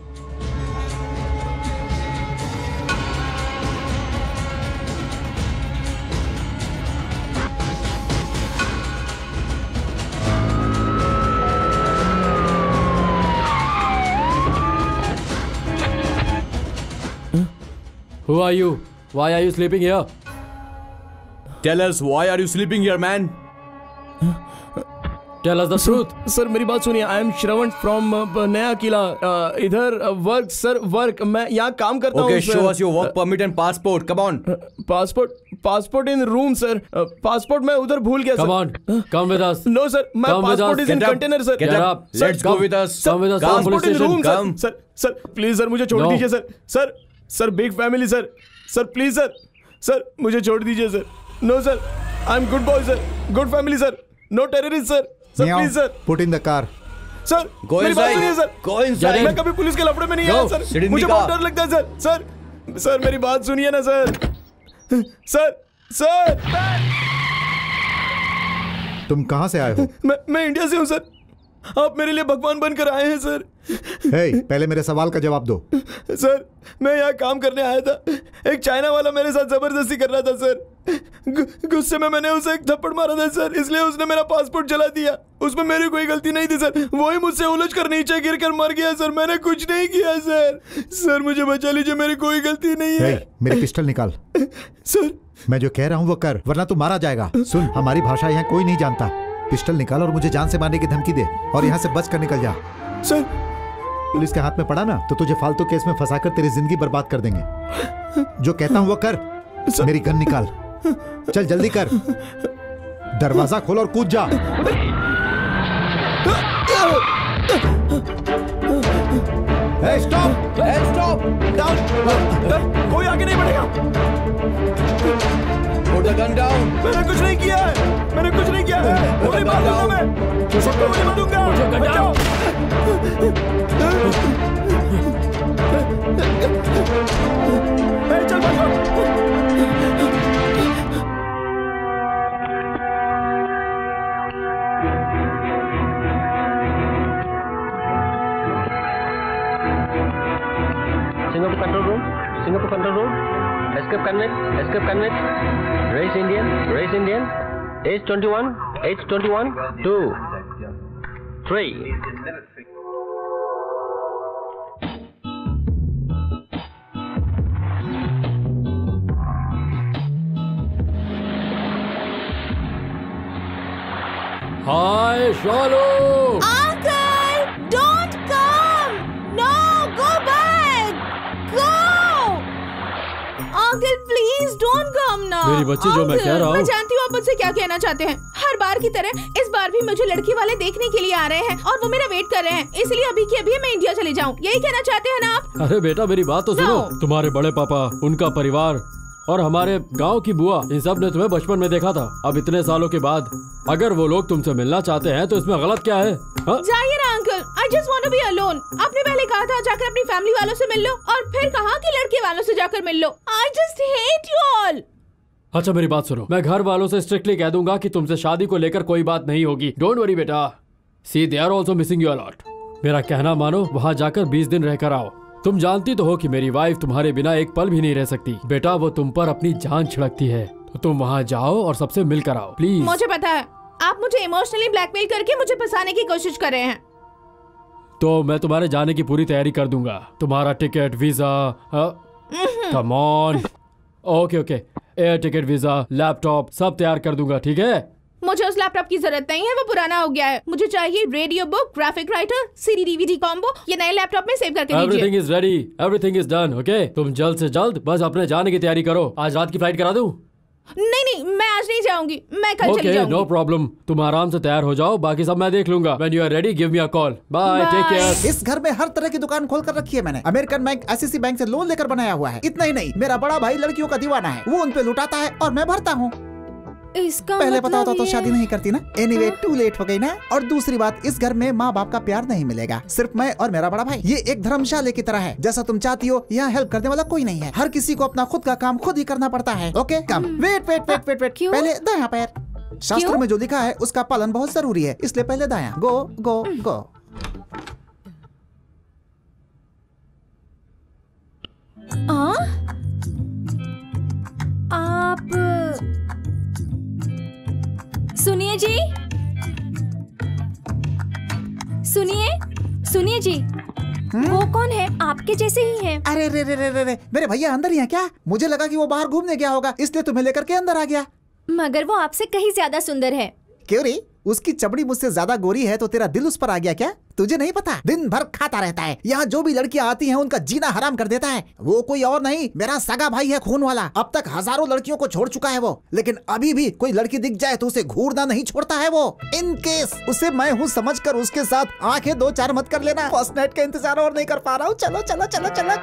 F: Who are you? Why are you sleeping here?
A: Tell us, why are you sleeping here, man?
F: Tell us the truth.
B: Sir मेरी बात सुनिए। आई एम श्रवण फ्रॉम नया किला। इधर वर्क सर, वर्क। मैं यहाँ काम करता हूँ।
A: Okay, show us your work permit and passport. Come on.
B: Passport in room sir. Passport मैं उधर भूल गया।
F: Come on, come with us.
B: No sir, मैं passport is in container sir.
A: Get up. Let's go with us.
F: Come with us.
B: Passport in room
A: Come.
B: Sir please sir मुझे छोड़ दीजिए sir. Sir big family sir please sir मुझे छोड़ दीजिए sir. No sir, I am good boy sir, good family sir, no terrorist sir please sir.
E: Put in the car.
B: Sir
A: Go
B: मेरी बात सुनिए
A: inside. Go inside.
B: मैं कभी police के लफड़े में नहीं आया
A: Sit
B: सर,
A: in
B: मुझे
A: the
B: बहुत
A: car.
B: डर लगता है सर मेरी बात सुनिए ना सर।
E: तुम कहाँ से आए हो?
B: मैं इंडिया से हूँ सर। आप मेरे लिए भगवान बनकर आए हैं सर।
E: हे, पहले मेरे सवाल का जवाब दो।
B: सर मैं यहाँ काम करने आया था, एक चाइना वाला मेरे साथ जबरदस्ती कर रहा था सर। गुस्से में मैंने उसे एक थप्पड़ मारा था सर, इसलिए उसने मेरा पासपोर्ट जला दिया। उसमें मेरी कोई गलती नहीं थी सर, वही मुझसे उलझ कर नीचे गिर कर मर गया सर। मैंने कुछ नहीं किया सर मुझे बचा लीजिए, मेरी कोई गलती नहीं है।
E: मेरी पिस्टल निकाल।
B: सर
E: मैं जो कह रहा हूँ वो कर, वरना तू मारा जाएगा। सुन, हमारी भाषा यहाँ कोई नहीं जानता। पिस्टल निकाल और मुझे जान से मारने की धमकी दे और यहाँ से बच कर निकल जा।
B: सर
E: पुलिस के हाथ में पड़ा ना तो तुझे फालतू केस में फंसाकर तेरी जिंदगी बर्बाद कर देंगे। जो कहता हूँ वो कर। मेरी गन निकाल, चल जल्दी कर। दरवाजा खोल और कूद जा।
A: Stop. Down.
B: कोई आगे नहीं बढ़ेगा।
A: Put the gun down.
B: मैंने कुछ नहीं किया है। गोली मार दूंगा मैं। गोली मार दूंगा। बचाओ। चल भागो।
J: Singapore control room. Escape convict. Race Indian. Age 21. 2, 3.
F: Hi, Shalu.
D: Uncle, don't come. No, go back. Go. Uncle, please don't come now.
F: मेरी बच्ची, जो मैं कह रहा हूँ।
K: मैं जानती हूँ आप मुझसे क्या कहना चाहते हैं। हर बार की तरह इस बार भी मुझे लड़की वाले देखने के लिए आ रहे हैं और वो मेरा वेट कर रहे हैं, इसलिए अभी के अभी मैं इंडिया चले जाऊँ। यही कहना चाहते हैं ना आप?
F: अरे बेटा मेरी बात तो सुनो। तुम्हारे बड़े पापा, उनका परिवार और हमारे गांव की बुआ, इन सब ने तुम्हें बचपन में देखा था। अब इतने सालों के बाद अगर वो लोग तुमसे मिलना चाहते हैं तो इसमें गलत क्या है?
K: जाइए ना uncle, I just want to be alone। आपने पहले कहा था जाकर अपनी फैमिली वालों से मिल लो और फिर कहा कि लड़के वालों से जाकर मिल लो। I just hate you all।
F: अच्छा मेरी बात सुनो, मैं घर वालों से स्ट्रिक्टली कह दूंगा कि तुमसे शादी को लेकर कोई बात नहीं होगी। डोंट वरी बेटा, see they are also missing you a lot. मेरा कहना मानो, वहाँ जाकर 20 दिन रहकर आओ। तुम जानती तो हो कि मेरी वाइफ तुम्हारे बिना एक पल भी नहीं रह सकती। बेटा वो तुम पर अपनी जान छिड़कती है, तो तुम वहाँ जाओ और सबसे मिलकर आओ प्लीज।
K: मुझे पता है आप मुझे इमोशनली ब्लैकमेल करके मुझे फंसाने की कोशिश कर रहे हैं।
F: तो मैं तुम्हारे जाने की पूरी तैयारी कर दूंगा। तुम्हारा ticket, visa, come on. Okay okay, air ticket, visa, laptop सब तैयार कर दूंगा, ठीक है?
K: मुझे उस लैपटॉप की जरूरत नहीं है, वो पुराना हो गया है। मुझे चाहिए radio book, graphic writer, CD DVD combo. ये नए लैपटॉप में सेव करके दीजिए।
F: Everything is ready, everything is done. Okay, तुम जल्द से जल्द बस अपने जाने की तैयारी करो। आज रात की फ्लाइट करा दूं?
K: नहीं, मैं आज नहीं जाऊंगी, मैं कल चली जाऊंगी।
F: नो प्रॉब्लम, तुम आराम से तैयार हो जाओ, बाकी सब मैं देख लूंगा। When you are ready, give me a call. Bye, take care.
C: इस घर में हर तरह की दुकान खोल कर रखी है मैंने। अमेरिकन बैंक, आईसीसी बैंक से लोन लेकर बनाया हुआ है। इतना ही नहीं, मेरा बड़ा भाई लड़कियों का दीवाना है, वो उन पे लुटाता है और मैं भरता हूँ।
D: इसका
C: पहले
D: मतलब
C: पता होता तो
D: ये-
C: शादी नहीं करती ना। एनीवे, टू लेट हो गई ना। और दूसरी बात, इस घर में माँ बाप का प्यार नहीं मिलेगा, सिर्फ मैं और मेरा बड़ा भाई। ये एक धर्मशाला की तरह है, जैसा तुम चाहती हो। यहाँ हेल्प करने वाला कोई नहीं है, हर किसी को अपना खुद का काम खुद ही करना पड़ता है। Okay, come. Wait wait wait wait wait, पहले दायां पैर। शास्त्रों में जो लिखा है उसका पालन बहुत जरूरी है, इसलिए पहले दायां। गो गो गो।
D: आप सुनिए जी, सुनिए जी। वो कौन है? आपके जैसे ही है।
C: अरे रे रे रे रे रे, मेरे भैया अंदर ही हैं क्या? मुझे लगा कि वो बाहर घूमने गया होगा, इसलिए तुम्हें लेकर के अंदर आ गया।
D: मगर वो आपसे कहीं ज्यादा सुंदर है।
C: क्यों रे? उसकी चमड़ी मुझसे ज्यादा गोरी है तो तेरा दिल उस पर आ गया क्या? तुझे नहीं पता, दिन भर खाता रहता है। यहाँ जो भी लड़कियाँ आती हैं उनका जीना हराम कर देता है। वो कोई और नहीं, मेरा सगा भाई है, खून वाला। अब तक हजारों लड़कियों को छोड़ चुका है वो, लेकिन अभी भी कोई लड़की दिख जाए तो उसे घूरना नहीं छोड़ता है वो। इन केस उसे मैं हूँ समझकर उसके साथ आंखें दो चार मत कर लेना। फर्स्ट नाइट का इंतजार और नहीं कर पा रहा हूँ। चलो चलो चलो चलो।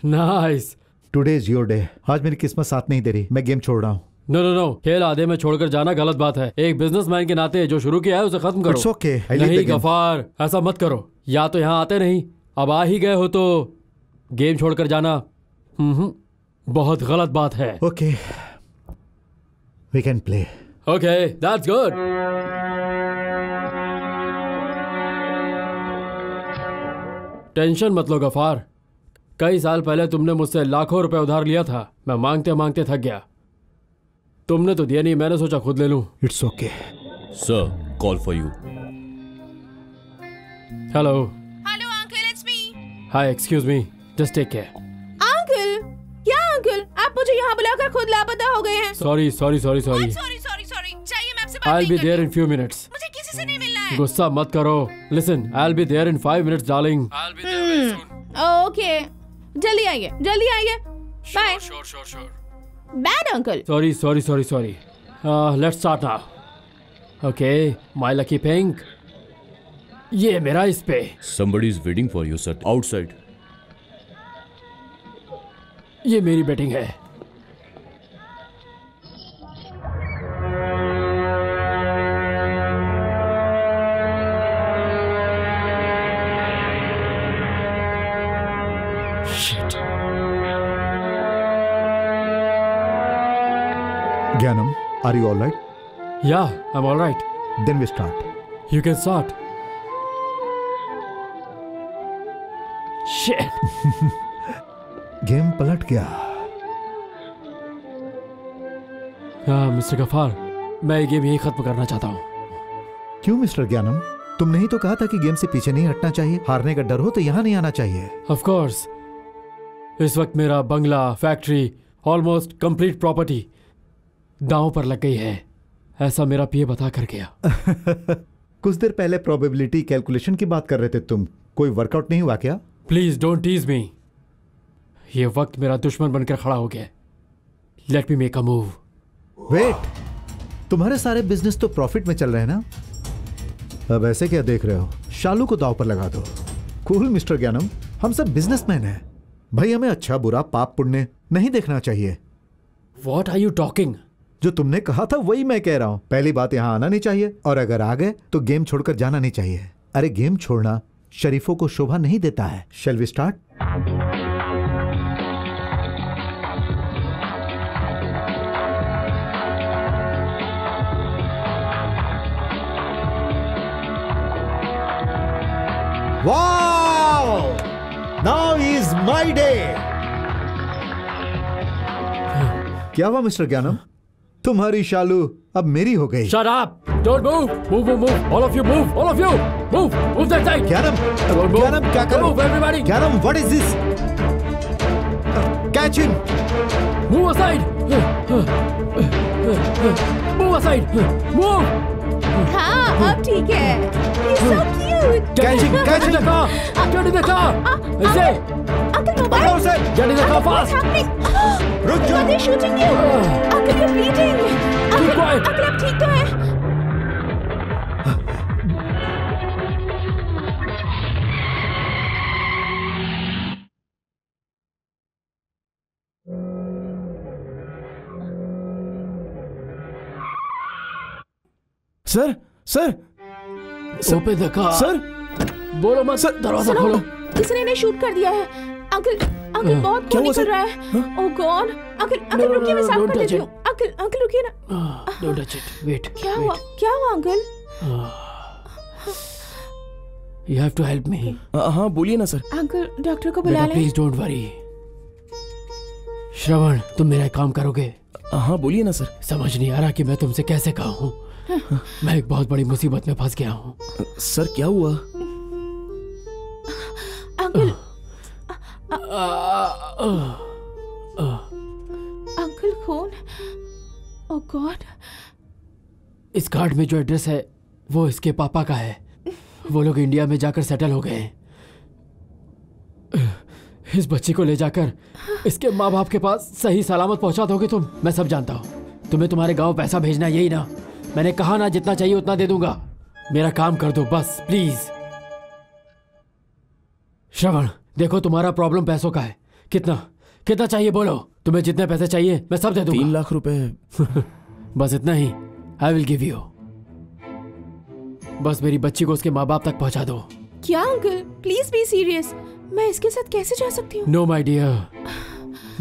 F: Nice.
E: Today is your day. आज मेरी किस्मत साथ नहीं दे रही, मैं गेम छोड़ रहा हूँ।
F: नो, खेल आधे में छोड़कर जाना गलत बात है। एक बिजनेसमैन के नाते जो शुरू किया है उसे खत्म करो।
E: It's okay, I leave
F: नहीं
E: the game.
F: गफार, ऐसा मत करो। या तो यहाँ आते नहीं, अब आ ही गए हो तो गेम छोड़कर जाना बहुत गलत बात है।
E: Okay, we can play.
F: Okay, that's good. Tension मत लो गफार, कई साल पहले तुमने मुझसे लाखों रुपए उधार लिया था। मैं मांगते मांगते थक गया, तुमने तो दिया नहीं, मैंने सोचा खुद ले लूं।
E: It's okay
L: sir, call for you.
F: Hello
K: uncle, it's me.
F: Hi, excuse me, just take care.
K: Uncle, क्या अंकल, आप मुझे यहाँ बुलाकर खुद लापता हो गए हैं।
F: सॉरी।
K: सॉरी। चाहिए मैं आपसे बात
F: I'll
K: नहीं
F: be
K: करनी।
F: there in few minutes.
K: मुझे किसी से नहीं मिलना है।
F: गुस्सा मत करो। Listen, I'll be there in 5 minutes, darling. I'll be there very soon.
K: Okay, जल्दी आइए। Bye.
F: Sure.
K: Bad uncle.
F: Sorry. Let's start now. Okay, my lucky pink. ये मेरा इस पे।
L: Somebody is waiting for you, sir. Outside.
F: ये मेरी batting है। Shit.
E: Gyanam, are you all right?
F: Yeah, I'm all right.
E: Then we start.
F: You can start. Shit.
E: Game पलट गया।
F: Mister Ghaffar, मैं ये गेम यही खत्म करना चाहता हूँ।
E: क्यों मिस्टर ज्ञानम? तुमने ही तो कहा था कि गेम से पीछे नहीं हटना चाहिए। हारने का डर हो तो यहाँ नहीं आना चाहिए।
F: Of course. इस वक्त मेरा बंगला, फैक्ट्री, ऑलमोस्ट कंप्लीट प्रॉपर्टी दांव पर लग गई है, ऐसा मेरा पीए बता कर गया।
E: कुछ देर पहले प्रोबेबिलिटी कैलकुलेशन की बात कर रहे थे तुम, कोई वर्कआउट नहीं हुआ क्या?
F: Please don't tease me. ये वक्त मेरा दुश्मन बनकर खड़ा हो गया। Let me make a move.
E: Wait, तुम्हारे सारे बिजनेस तो प्रॉफिट में चल रहे हैं ना? अब ऐसे क्या देख रहे हो? शालू को दांव पर लगा दो। कूल मिस्टर ज्ञानम, हम सब बिजनेसमैन हैं भाई, हमें अच्छा बुरा पाप पुण्य नहीं देखना चाहिए।
F: What are you talking?
E: जो तुमने कहा था वही मैं कह रहा हूं। पहली बात, यहां आना नहीं चाहिए, और अगर आ गए तो गेम छोड़कर जाना नहीं चाहिए। अरे गेम छोड़ना शरीफों को शोभा नहीं देता है। Shall we start? Wow, now is my day. क्या हुआ मिस्टर ज्ञानम? तुम्हारी शालू अब मेरी हो गई।
F: Shut up! Don't move! Move, move, move! All of you move! All of you! Move! Move that side!
E: ज्ञानम,
F: Don't move!
E: ज्ञानम क्या कर?
F: Move, everybody!
E: ज्ञानम, what is this? Catch him!
F: Move aside! Move aside! Move!
K: हाँ, अब ठीक है। He's so cute.
E: Catch him! Catch him!
F: Get in the car! Get in the car! Say!
K: Uncle,
E: पकड़ो
K: mobile.
E: उसे!
F: Get in the car fast!
K: What's happening?
E: रुक जाओ!
K: They're shooting you. Uncle, you're bleeding.
F: Keep quiet.
K: Uncle, आप ठीक तो हैं?
B: Sir, sir,
F: Open the car!
B: Sir,
F: बोलो मत! दरवाजा खोलो!
K: किसी ने इन्हें शूट कर दिया है। अंकल, बहुत खून निकल रहा है। ओह गॉड! अंकल रुकिए, मैं साफ कर देती हूँ। अंकल रुकिए ना।
F: Don't touch it. Wait.
K: क्या हुआ? क्या हुआ uncle?
F: You have to help me.
B: हाँ बोलिए ना सर।
K: अंकल डॉक्टर को बुला
F: बेटा
K: लें।
F: Please don't worry. श्रवण, तुम मेरा एक काम करोगे?
B: हाँ बोलिए ना सर।
F: समझ नहीं आ रहा कि मैं तुमसे कैसे कहूँ। मैं एक बहुत बड़ी मुसीबत में फंस गया हूँ।
B: सर क्या हुआ?
K: अंकल अंकल खून। ओह गॉड!
F: इस कार्ड में जो एड्रेस है वो इसके पापा का है। वो लोग इंडिया में जाकर सेटल हो गए हैं। इस बच्ची को ले जाकर इसके माँ बाप के पास सही सलामत पहुंचा दोगे तुम? मैं सब जानता हूँ। तुम्हें तुम्हारे गांव पैसा भेजना यही ना? मैंने कहा ना, जितना चाहिए उतना दे दूंगा। मेरा काम कर दो बस प्लीज। श्रवण देखो, तुम्हारा प्रॉब्लम पैसों का है। कितना चाहिए बोलो? तुम्हें जितने पैसे चाहिए मैं सब दे दूंगा।
B: 3 लाख रुपए।
F: बस इतना ही। I will give you. बस मेरी बच्ची को उसके माँ बाप तक पहुंचा दो।
K: क्या अंकल? Please be serious. मैं इसके साथ कैसे जा सकती हूँ?
F: नो माय डियर,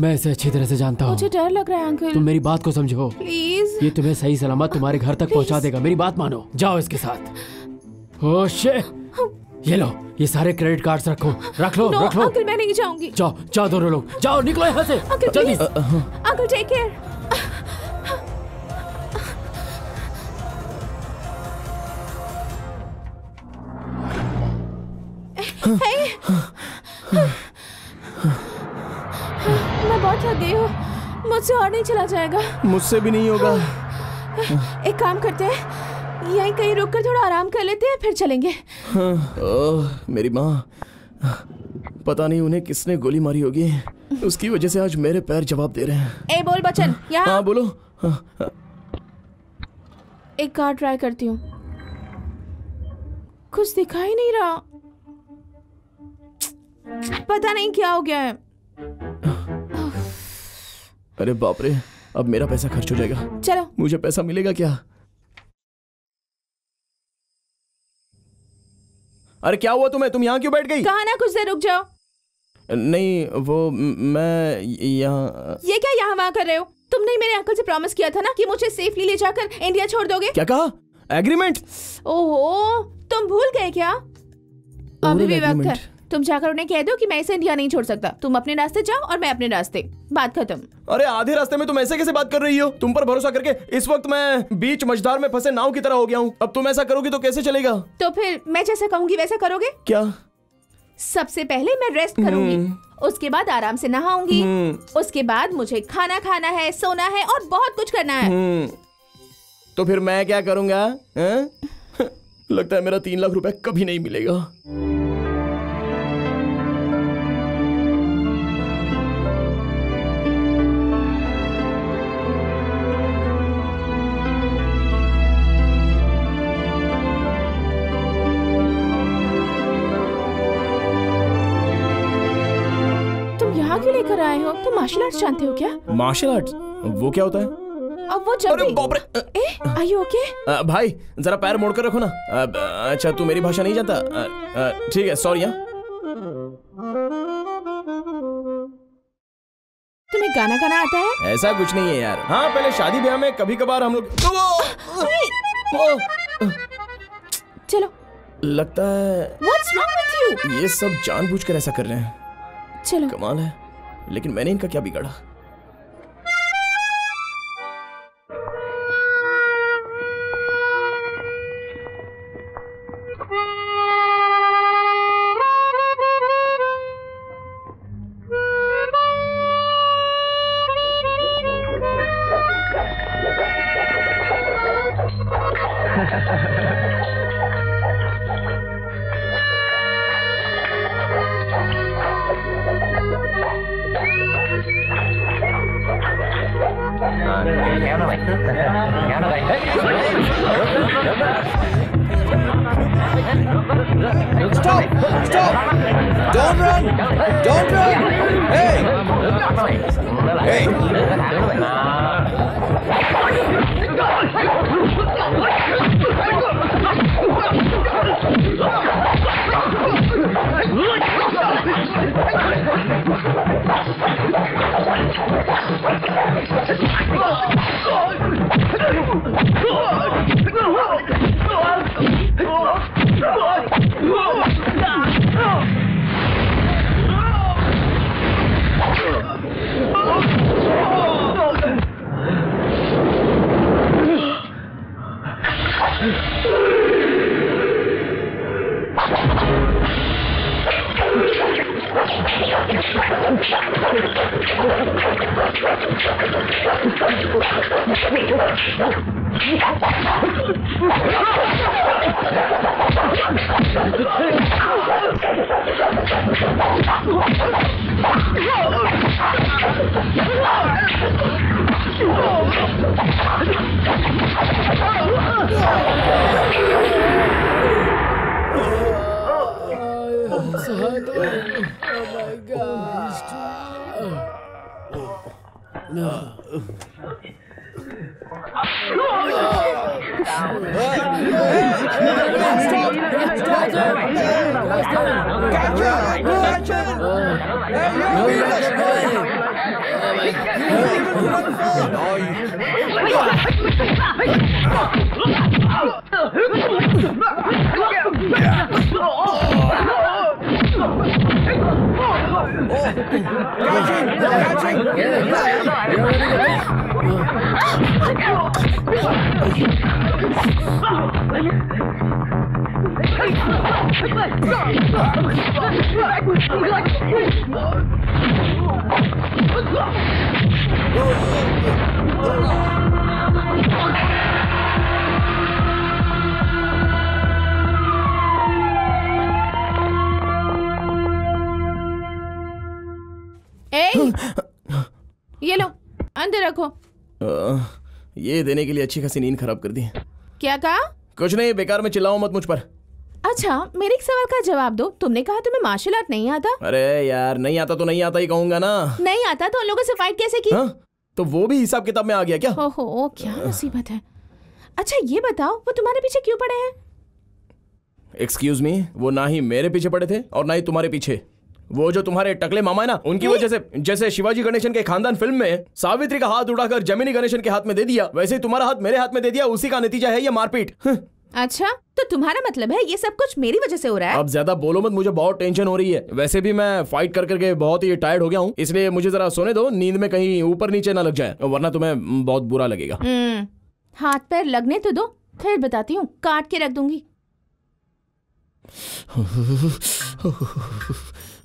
F: मैं इसे अच्छी तरह से जानता हूँ।
K: मुझे डर लग रहा है अंकल।
F: तुम मेरी बात को समझो
K: प्लीज।
F: ये तुम्हें सही सलामत तुम्हारे घर तक पहुंचा देगा। मेरी बात मानो, जाओ इसके साथ। Oh shit! ये लो, ये सारे क्रेडिट कार्ड्स रखो। रख लो
K: अंकल मैं नहीं जाऊंगी।
F: जाओ दोनों लोग, जाओ निकलो यहाँ से जल्दी।
K: Uncle take care. मैं बहुत थक गई हूँ, मुझसे और नहीं चला जाएगा।
B: मुझसे भी नहीं होगा।
K: एक काम करते हैं, यहीं कहीं रुककर थोड़ा आराम कर लेते हैं, फिर चलेंगे।
B: मेरी माँ, पता नहीं उन्हें किसने गोली मारी होगी, उसकी वजह से आज मेरे पैर जवाब दे रहे हैं।
K: ए बोल बच्चन, यहाँ।
B: हाँ बोलो।
K: एक कार ट्राई करती हूँ। कुछ दिखाई नहीं रहा, पता नहीं क्या हो गया है।
B: अरे बाप रे, अब मेरा पैसा खर्च हो जाएगा।
K: चलो।
B: मुझे पैसा मिलेगा क्या? अरे क्या हुआ तुम्हें? तुम यहाँ क्यों बैठ गई?
K: कहा ना कुछ देर रुक जाओ।
B: नहीं वो मैं यहाँ।
K: ये क्या यहाँ वहाँ कर रहे हो? तुमने मेरे अंकल से प्रॉमिस किया था ना कि मुझे सेफली ले जाकर इंडिया छोड़ दोगे।
B: क्या कहा? एग्रीमेंट?
K: ओहो, तुम भूल गए क्या? अभी भी वक्त है, तुम जाकर उन्हें कह दो कि मैं इसे इंडिया नहीं छोड़ सकता। तुम अपने रास्ते जाओ और मैं अपने रास्ते। बात खत्म।
B: अरे आधे रास्ते में तुम ऐसे कैसे बात कर रही हो? तुम पर भरोसा करके इस वक्त मैं बीच मझधार में फंसे नाव की तरह हो गया हूँ। अब तुम ऐसा करोगी तो कैसे चलेगा?
K: तो फिर मैं जैसा कहूंगी वैसा करोगे?
B: क्या?
K: सबसे पहले मैं रेस्ट करूंगी, उसके बाद आराम से नहाऊंगी, उसके बाद मुझे खाना खाना है, सोना है और बहुत कुछ करना है।
B: तो फिर मैं क्या करूंगा? लगता है मेरा 3 लाख रुपए कभी नहीं मिलेगा।
K: क्यों लेकर आए हो? तुम मार्शल आर्ट्स जानते हो क्या?
B: Martial arts? वो क्या होता है?
K: अब वो जब
B: अरे बाप रे!
K: Are you okay?
B: भाई जरा पैर मोड़ कर रखो ना। अच्छा तू मेरी भाषा नहीं जानता? ठीक है, सॉरी।
K: तुम्हें गाना गाना आता है?
B: ऐसा कुछ नहीं है यार। हाँ पहले शादी ब्याह में कभी कभार हम लोग।
K: चलो
B: लगता है
K: What's wrong with you?
B: ये सब जानबूझकर ऐसा कर रहे हैं।
K: चलो
B: कमाल है, लेकिन मैंने इनका क्या बिगाड़ा?
A: Stop! Stop! Don't run! Don't run! Hey! Hey!
K: ये लो, अंदर रखो।
B: ये देने के लिए अच्छी खासी नींद खराब कर दी।
K: क्या कहा?
B: कुछ नहीं, बेकार में चिल्लाओ मत मुझ पर।
K: अच्छा, मेरे एक सवाल का जवाब दो। तुमने कहा तुम्हें मार्शल आर्ट नहीं आता।
B: अरे यार, नहीं आता तो नहीं आता ही कहूंगा ना।
K: नहीं आता तो उन लोगों से फाइट कैसे की?
B: तो वो भी हिसाब किताब में आ गया क्या?
K: ओहो, क्या मुसीबत है। अच्छा ये बताओ, वो तुम्हारे पीछे क्यों पड़े हैं?
B: एक्सक्यूज मी, वो ना ही मेरे पीछे पड़े थे और ना ही तुम्हारे पीछे। वो जो तुम्हारे टकले मामा है ना, उनकी वजह से, जैसे शिवाजी गणेशन के खानदान फिल्म में सावित्री का हाथ उड़ाकर जमिनी गणेशन के हाथ में दे दिया, वैसे ही तुम्हारा हाथ मेरे हाथ में दे दिया। उसी का नतीजा है ये मारपीट।
K: अच्छा, तो तुम्हारा मतलब है ये सब कुछ मेरी वजह से हो रहा है?
B: अब ज्यादा बोलो मत, मुझे बहुत टेंशन हो रही है। वैसे भी मैं फाइट कर करके बहुत ही टायर्ड हो गया हूँ, इसलिए मुझे जरा सोने दो, नींद में कहीं ऊपर नीचे ना लग जाए, वरना तुम्हें बहुत बुरा लगेगा।
K: हाथ पैर लगने तो दो, फिर बताती हूँ, काट के रख दूंगी।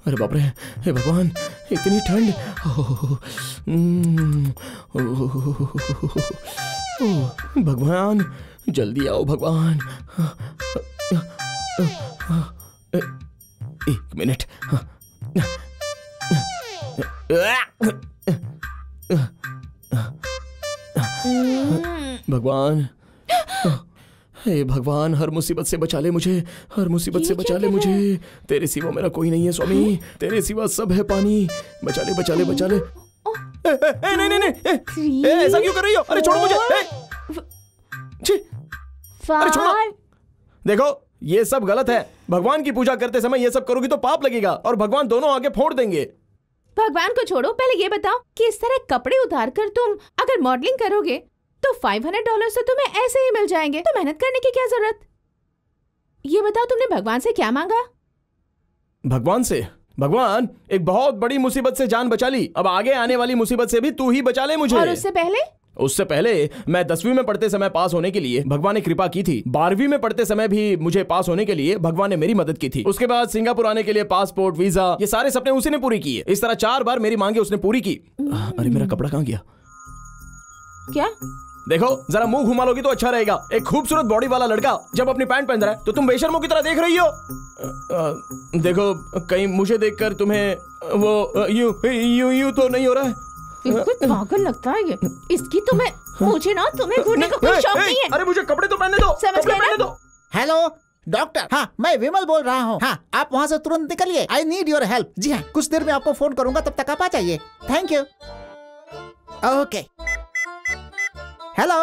B: अरे बाप रे, हे भगवान, इतनी ठंड। भगवान जल्दी आओ भगवान। एक मिनट। भगवान, हे भगवान, हर मुसीबत से बचा ले मुझे, हर मुसीबत से बचा ले मुझे। तेरे सिवा मेरा कोई नहीं है स्वामी, तेरे सिवा सब है पानी। बचा ले बचा ले बचा ले। नहीं नहीं नहीं, ऐसा क्यों कर रही हो? अरे छोड़ो मुझे। अरे छोड़ो। देखो ये सब गलत है। भगवान की पूजा करते समय ये सब करोगी तो पाप लगेगा और भगवान दोनों आगे फोड़ देंगे।
K: भगवान को छोड़ो, पहले ये बताओ कि इस तरह कपड़े उतार कर तुम अगर मॉडलिंग करोगे तो $500 तो तुम्हें ऐसे ही मिल जाएंगे, तो मेहनत करने की क्या जरूरत? ये बताओ तुमने भगवान से क्या मांगा?
B: भगवान से? भगवान, एक बहुत बड़ी मुसीबत से जान बचा ली, अब आगे आने वाली मुसीबत से भी तू ही बचा ले मुझे।
K: और उससे पहले?
B: उससे पहले मैं 10वीं में पढ़ते समय पास होने के लिए भगवान ने कृपा की थी। 12वीं में पढ़ते समय भी मुझे पास होने के लिए भगवान ने मेरी मदद की थी। उसके बाद सिंगापुर आने के लिए पासपोर्ट, वीजा, ये सारे सपने उसी ने पूरी किए। इस तरह 4 बार मेरी मांगे उसने पूरी की। अरे मेरा कपड़ा कहाँ गया?
K: क्या?
B: देखो, जरा मुंह घुमा लोगी तो अच्छा रहेगा। एक खूबसूरत बॉडी वाला लड़का जब अपनी पैंट पहन रहा है तो तुम बेशर्मों की तरह देख रही हो। देखो, कहीं मुझे देखकर तुम्हें वो यूं तो नहीं हो रहा है?
K: कुछ पागल लगता है ये। इसकी तुम्हें मुझे ना तुम्हें घूरने का कोई शौक नहीं है।
B: अरे मुझे कपड़े तो पहनने दो,
K: समझ गए ना?
C: हेलो डॉक्टर, हाँ मैं विमल बोल रहा हूँ। हाँ आप वहाँ से तुरंत निकलिए, आई नीड योर हेल्प। जी हाँ, कुछ देर में आपको फोन करूंगा, तब तक आप आ जाइए। Thank you. ओके। हेलो,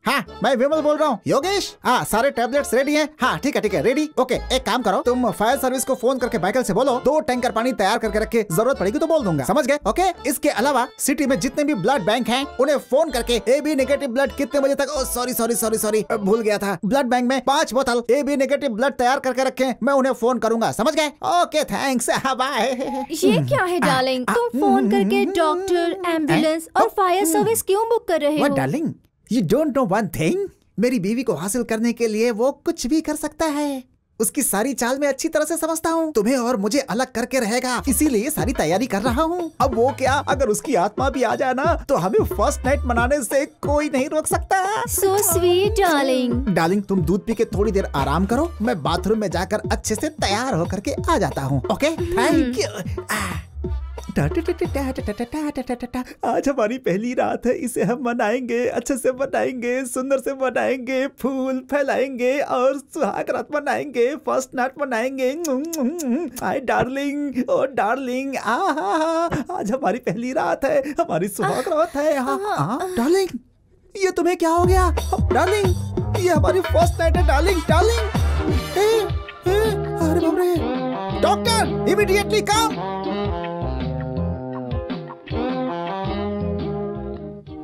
C: हाँ मैं विमल बोल रहा हूँ। योगेश, हाँ सारे टैबलेट्स रेडी हैं? हाँ ठीक है रेडी। ओके, एक काम करो, तुम फायर सर्विस को फोन करके बाइकल से बोलो 2 टैंकर पानी तैयार करके रखे, जरूरत पड़ेगी तो बोल दूंगा। समझ गए? ओके। इसके अलावा सिटी में जितने भी ब्लड बैंक हैं उन्हें फोन करके AB नेगेटिव ब्लड कितने बजे तक, सॉरी भूल गया था, ब्लड बैंक में 5 बोतल AB नेगेटिव ब्लड तैयार करके रखे, मैं उन्हें फोन करूंगा। समझ गए? Okay thanks, bye.
D: ये क्या है डार्लिंग, तुम फोन करके डॉक्टर, एम्बुलेंस और फायर सर्विस क्यों बुक कर रहे हो?
C: Darling, You don't know one thing? मेरी बीवी को हासिल करने के लिए वो कुछ भी कर सकता है। उसकी सारी चाल मैं अच्छी तरह से समझता हूँ। तुम्हें और मुझे अलग करके रहेगा, इसीलिए सारी तैयारी कर रहा हूँ। अब वो क्या, अगर उसकी आत्मा भी आ जाए ना तो हमें फर्स्ट नाइट मनाने से कोई नहीं रोक सकता।
D: So sweet, darling.
C: डार्लिंग, तुम दूध पी के थोड़ी देर आराम करो, मैं बाथरूम में जाकर अच्छे से तैयार होकर के आ जाता हूँ। Okay, thank you. आज हमारी पहली रात है, इसे हम मनाएंगे, अच्छे से मनाएंगे, सुंदर से मनाएंगे, फूल फैलाएंगे और सुहाग रात मनाएंगे, फर्स्ट नाइट मनाएंगे। हाय डार्लिंग, ओ डार्लिंग, आज हमारी पहली रात है, हमारी सुहाग रात है। डार्लिंग, ये तुम्हें क्या हो गया? डार्लिंग, ये हमारी फर्स्ट नाइट है। डार्लिंग, अरे बाप रे, डॉक्टर इमीडिएटली कम।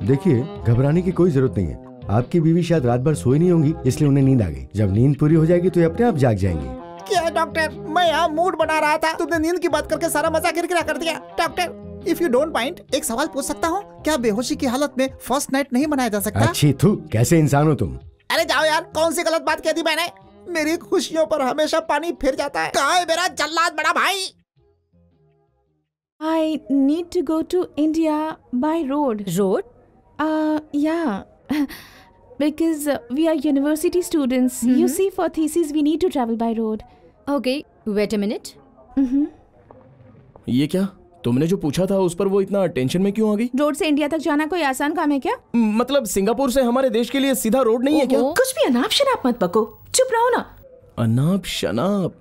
H: देखिए, घबराने की कोई जरूरत नहीं है। आपकी बीवी शायद रात भर सोई नहीं होंगी, इसलिए उन्हें नींद आ गई। जब नींद पूरी हो जाएगी तो ये अपने आप जाग जाएंगी।
C: क्या डॉक्टर, मैं यहाँ मूड बना रहा था, तुमने नींद की बात करके सारा मजा गिरगिरा कर दिया। Doctor, if you don't mind, एक सवाल पूछ सकता हूँ? क्या बेहोशी की हालत में फर्स्ट नाइट नहीं मनाया जा सकता?
H: अच्छी थू, कैसे इंसान हो तुम?
C: अरे जाओ यार, कौन सी गलत बात कह दी मैंने? मेरी खुशियों पर हमेशा पानी फिर जाता है। कहाँ है मेरा जल्लाद बड़ा भाई?
K: I need to go to India by road.
D: Road?
K: Yeah. Because we are university students. You see, for thesis we need to travel by road.
D: Okay, wait a minute.
B: ये क्या? तुमने जो पूछा था उस पर वो इतना टेंशन में क्यों आ गई?
K: रोड से इंडिया तक जाना कोई आसान काम है क्या?
B: मतलब सिंगापुर से हमारे देश के लिए सीधा रोड नहीं है क्या?
K: कुछ भी अनाप शनाप मत बको, चुप रहो ना।
B: अनाप शनाप?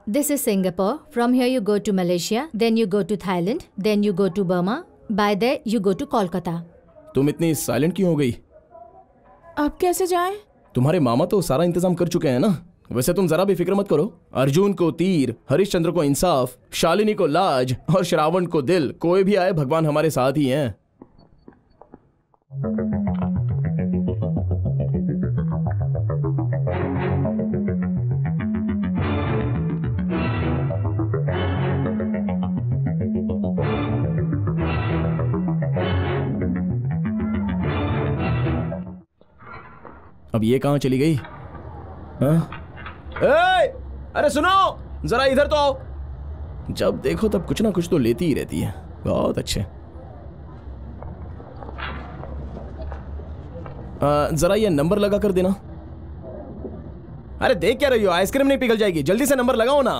D: This is Singapore. From here you go to Malaysia, then you go to Thailand, then you go to Burma. By there you go to Kolkata.
B: तुम इतनी साइलेंट क्यों हो गई?
K: अब कैसे जाएं?
B: तुम्हारे मामा तो सारा इंतजाम कर चुके हैं ना। वैसे तुम जरा भी फिक्र मत करो। अर्जुन को तीर, हरिश्चंद्र को इंसाफ, शालिनी को लाज और श्रावण को दिल, कोई भी आए भगवान हमारे साथ ही हैं। अब ये कहां चली गई? अरे सुनो, जरा इधर तो आओ। जब देखो तब कुछ ना कुछ तो लेती ही रहती है। बहुत अच्छे। जरा ये नंबर लगा कर देना। अरे देख क्या रही हो, आइसक्रीम नहीं पिघल जाएगी, जल्दी से नंबर लगाओ ना।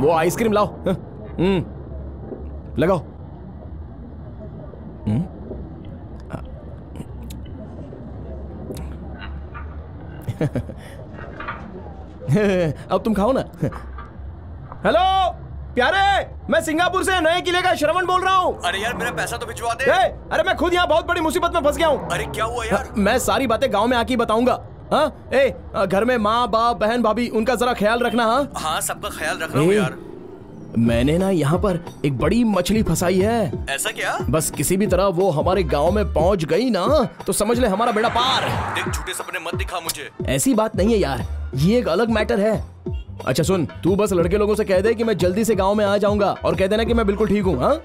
B: वो आइसक्रीम लाओ। लगाओ। अब तुम खाओ ना। हेलो प्यारे, मैं सिंगापुर से नए किले का श्रवण बोल रहा हूँ।
A: अरे यार मेरा पैसा तो भिजवा दे।
B: अरे मैं खुद यहाँ बहुत बड़ी मुसीबत में फंस गया हूँ।
A: अरे क्या हुआ यार?
B: मैं सारी बातें गांव में आके बताऊंगा। घर में माँ बाप बहन भाभी उनका जरा ख्याल रखना। हाँ
A: सबका ख्याल रख रहा हूँ यार।
B: मैंने ना यहाँ पर एक बड़ी मछली फंसाई है।
A: ऐसा क्या?
B: बस किसी भी तरह वो हमारे गांव में पहुंच गई ना तो समझ ले हमारा बेड़ा पार।
A: देख, झूठे सपने मत दिखा मुझे।
B: ऐसी बात नहीं है यार, ये एक अलग मैटर है। अच्छा सुन, तू बस लड़के लोगों से कह दे कि मैं जल्दी से गांव में आ जाऊंगा और कह देना कि मैं बिल्कुल ठीक हूँ। हाँ,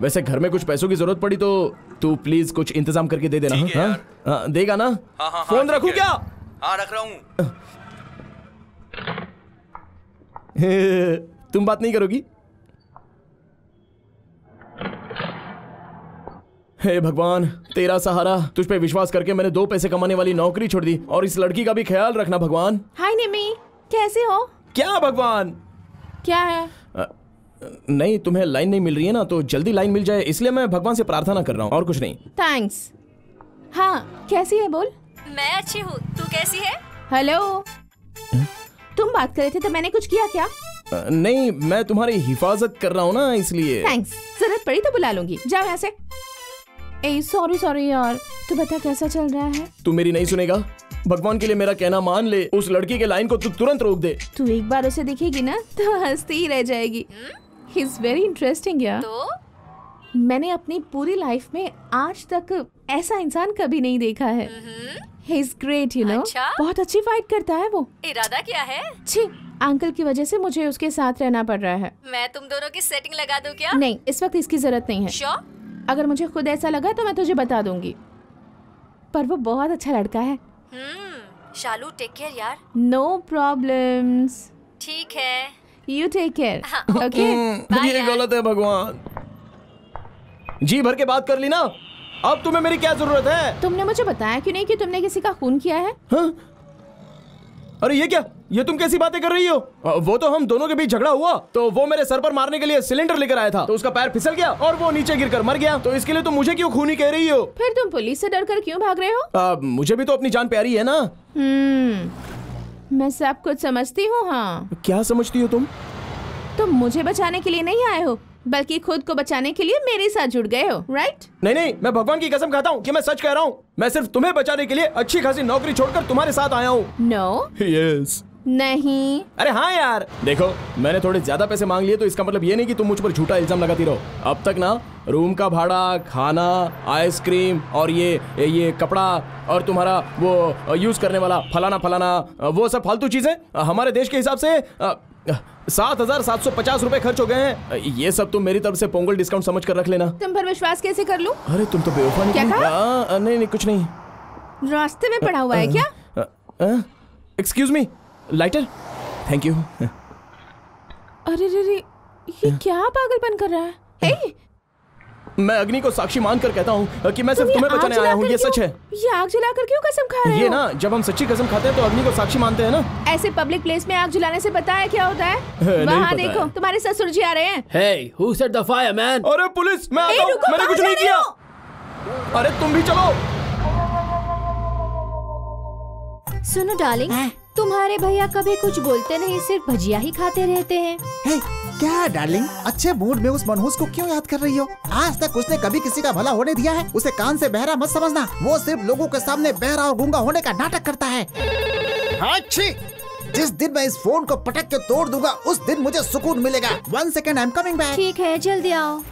B: वैसे घर में कुछ पैसों की जरूरत पड़ी तो तू प्लीज कुछ इंतजाम करके दे देना। हाँ, देगा ना?
A: हाँ,
B: फोन रखूं क्या?
A: हाँ, रख रहा हूँ।
B: तुम बात नहीं करोगी? हे भगवान, तेरा सहारा, तुझ पे विश्वास करके मैंने 2 पैसे कमाने वाली नौकरी छोड़ दी और इस लड़की का भी ख्याल रखना भगवान।
K: हाय निमी, कैसे हो?
B: क्या भगवान?
K: क्या है?
B: नहीं, तुम्हें लाइन नहीं मिल रही है ना, तो जल्दी लाइन मिल जाए इसलिए मैं भगवान से प्रार्थना कर रहा हूँ और कुछ नहीं।
K: थैंक्स। हाँ, कैसी है बोल?
D: मैं अच्छी हूँ, तू कैसी है?
K: हेलो, तुम बात कर रहे थे तो मैंने कुछ किया क्या?
B: नहीं, मैं तुम्हारी हिफाजत कर रहा हूँ ना इसलिए।
K: थैंक्स, जरूरत पड़ी तो बुला लूंगी। जाओ यहाँ से। सॉरी यार, तू बता कैसा चल रहा है?
B: तू मेरी नहीं सुनेगा? भगवान के लिए मेरा कहना मान ले, उस लड़की के लाइन को तू तुरंत रोक दे।
K: तू एक बार उसे दिखेगी ना तो हंसती ही रह जाएगी। ही इज वेरी इंटरेस्टिंग यार।
D: तो
K: मैंने अपनी पूरी लाइफ में आज तक ऐसा इंसान कभी नहीं देखा है। He is great, you know.
D: अच्छा?
K: बहुत अच्छी फाइट करता है वो।
D: इरादा क्या है?
K: छी, अंकल की वजह से मुझे उसके साथ रहना पड़ रहा है।
D: मैं तुम दोनों की सेटिंग लगा दूं क्या?
K: नहीं, इस वक्त इसकी जरूरत नहीं है।
D: श्योर?
K: अगर मुझे खुद ऐसा लगा तो मैं तुझे बता दूंगी, पर वो बहुत अच्छा लड़का है।
D: शालू, टेक केयर यार।
K: No problems.
D: ठीक है,
K: यू टेक केयर। ओके,
B: ये गलत है भगवान। जी भर के बात कर ली ना, अब तुम्हें मेरी क्या जरूरत है?
K: तुमने मुझे बताया क्यों नहीं कि तुमने किसी का खून किया है?
B: हाँ? अरे ये क्या, ये तुम कैसी बातें कर रही हो? वो तो हम दोनों के बीच झगड़ा हुआ तो वो मेरे सर पर मारने के लिए सिलेंडर लेकर आया था, तो उसका पैर फिसल गया और वो नीचे गिरकर मर गया। तो इसके लिए तुम मुझे क्यों खूनी कह रही हो?
K: फिर तुम पुलिस से डरकर क्यों भाग रहे हो?
B: मुझे भी तो अपनी जान प्यारी है ना।
K: मैं सब कुछ समझती हूँ। हाँ,
B: क्या समझती हो तुम?
K: तुम मुझे बचाने के लिए नहीं आए हो, बल्कि खुद को बचाने के लिए मेरे साथ जुड़ गए हो, राइट?
B: नहीं, मैं भगवान की कसम खाता हूँ कि मैं सच कह रहा हूँ। मैं सिर्फ तुम्हें बचाने के लिए अच्छी खासी नौकरी छोड़कर तुम्हारे साथ आया हूँ।
K: No,
B: yes.
K: नहीं।
B: अरे हाँ यार, देखो मैंने थोड़े ज्यादा पैसे मांग लिए तो इसका मतलब ये नहीं कि तुम मुझ पर झूठा इल्जाम लगाती रहो। अब तक ना रूम का भाड़ा, खाना, आइसक्रीम और ये कपड़ा और तुम्हारा वो यूज करने वाला फलाना वो सब फालतू चीजें हमारे देश के हिसाब से 7,750 रुपए खर्च हो गए हैं। ये सब तुम मेरी तरफ से पोंगल डिस्काउंट समझ कर रख लेना।
K: तुम पर विश्वास कैसे कर लूं?
B: अरे तुम तो बेवफा निकली।
K: क्या कहा?
B: नहीं कुछ नहीं।
K: रास्ते में पड़ा हुआ है क्या?
B: Excuse me, lighter. Thank you.
K: अरे ये क्या पागलपन कर रहा है? हे,
B: मैं अग्नि को साक्षी मानकर कहता हूँ कि मैं सिर्फ तुम्हें बचाने आया हूँ। ये सच है।
K: ये आग जलाकर क्यों कसम खा रहे हो?
B: ये ना, जब हम सच्ची कसम खाते हैं तो अग्नि को साक्षी मानते हैं ना।
K: ऐसे पब्लिक प्लेस में आग जलाने से पता है क्या होता है? वहाँ देखो, तुम्हारे ससुर जी आ रहे हैं।
F: Hey, who set the fire, man?
B: अरे पुलिस, मैं आता हूँ। मैंने कुछ नहीं किया। अरे तुम भी चलो।
D: सुनो डार्लिंग, तुम्हारे भैया कभी कुछ बोलते नहीं, सिर्फ भजिया ही खाते रहते हैं।
C: हे, क्या डार्लिंग, अच्छे मूड में उस मनहूस को क्यों याद कर रही हो? आज तक उसने कभी किसी का भला होने दिया है? उसे कान से बहरा मत समझना, वो सिर्फ लोगों के सामने बहरा और गूंगा होने का नाटक करता है। अच्छी, जिस दिन मैं इस फोन को पटक के तोड़ दूंगा उस दिन मुझे सुकून मिलेगा। 1 second, I am coming back.
D: ठीक है, जल्दी आओ।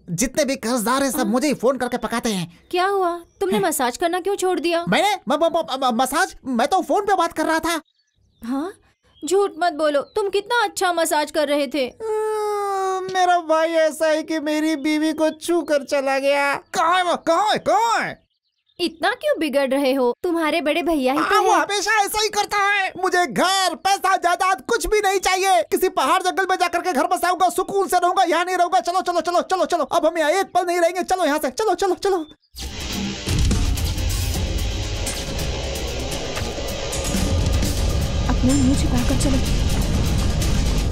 C: जितने भी कर्जदार हैं सब मुझे ही फोन करके पकाते हैं।
D: क्या हुआ? तुमने मसाज करना क्यों छोड़ दिया?
C: मैंने मसाज? मैं तो फोन पे बात कर रहा था।
D: हाँ, झूठ मत बोलो, तुम कितना अच्छा मसाज कर रहे थे।
C: मेरा भाई ऐसा है कि मेरी बीवी को छू कर चला गया। कहाँ है वो? कहाँ है?
D: इतना क्यों बिगड़ रहे हो? तुम्हारे बड़े भैया ही तो
C: वो
D: है।
C: हमेशा ऐसा ही करता है। मुझे घर, पैसा, जायदाद कुछ भी नहीं चाहिए। किसी पहाड़ जंगल में जाकर के घर बसाऊंगा, सुकून से रहूंगा, यहाँ नहीं रहूंगा। चलो चलो चलो चलो चलो, अब हम यहाँ एक पल नहीं रहेंगे। चलो यहाँ से, चलो चलो चलो।
K: अपना मुंह छिपाकर चलो।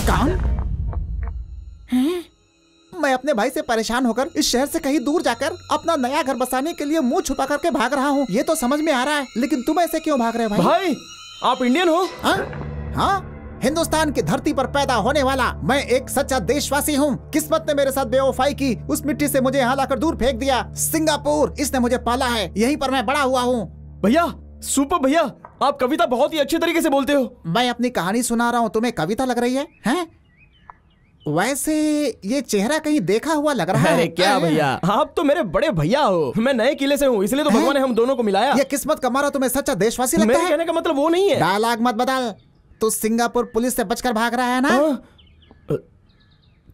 C: कौन है? मैं अपने भाई से परेशान होकर इस शहर से कहीं दूर जाकर अपना नया घर बसाने के लिए मुंह छुपा करके भाग रहा हूँ। ये तो समझ में आ रहा है, लेकिन तुम ऐसे क्यों भाग रहे हो भाई?
B: भाई आप इंडियन हो?
C: हाँ, हिंदुस्तान की धरती पर पैदा होने वाला मैं एक सच्चा देशवासी हूँ। किस्मत ने मेरे साथ बेवफाई की, उस मिट्टी से मुझे यहाँ लाकर दूर फेंक दिया। सिंगापुर, इसने मुझे पाला है, यहीं पर मैं बड़ा हुआ हूँ।
B: भैया सुपर भैया, आप कविता बहुत ही अच्छे तरीके से बोलते हो।
C: मैं अपनी कहानी सुना रहा हूँ, तुम्हें कविता लग रही है, हैं? वैसे ये चेहरा कहीं देखा हुआ लग रहा है।
B: क्या भैया, आप तो मेरे बड़े भैया हो। मैं नए किले से हूँ, इसलिए तो भगवान ने हम दोनों को मिलाया।
C: ये किस्मत का मारा तुम्हें सच्चा देशवासी लगता
B: मेरे
C: है?
B: कहने का मतलब वो नहीं है।
C: डायलॉग मत बदल। तू सिंगापुर पुलिस से बचकर भाग रहा है ना?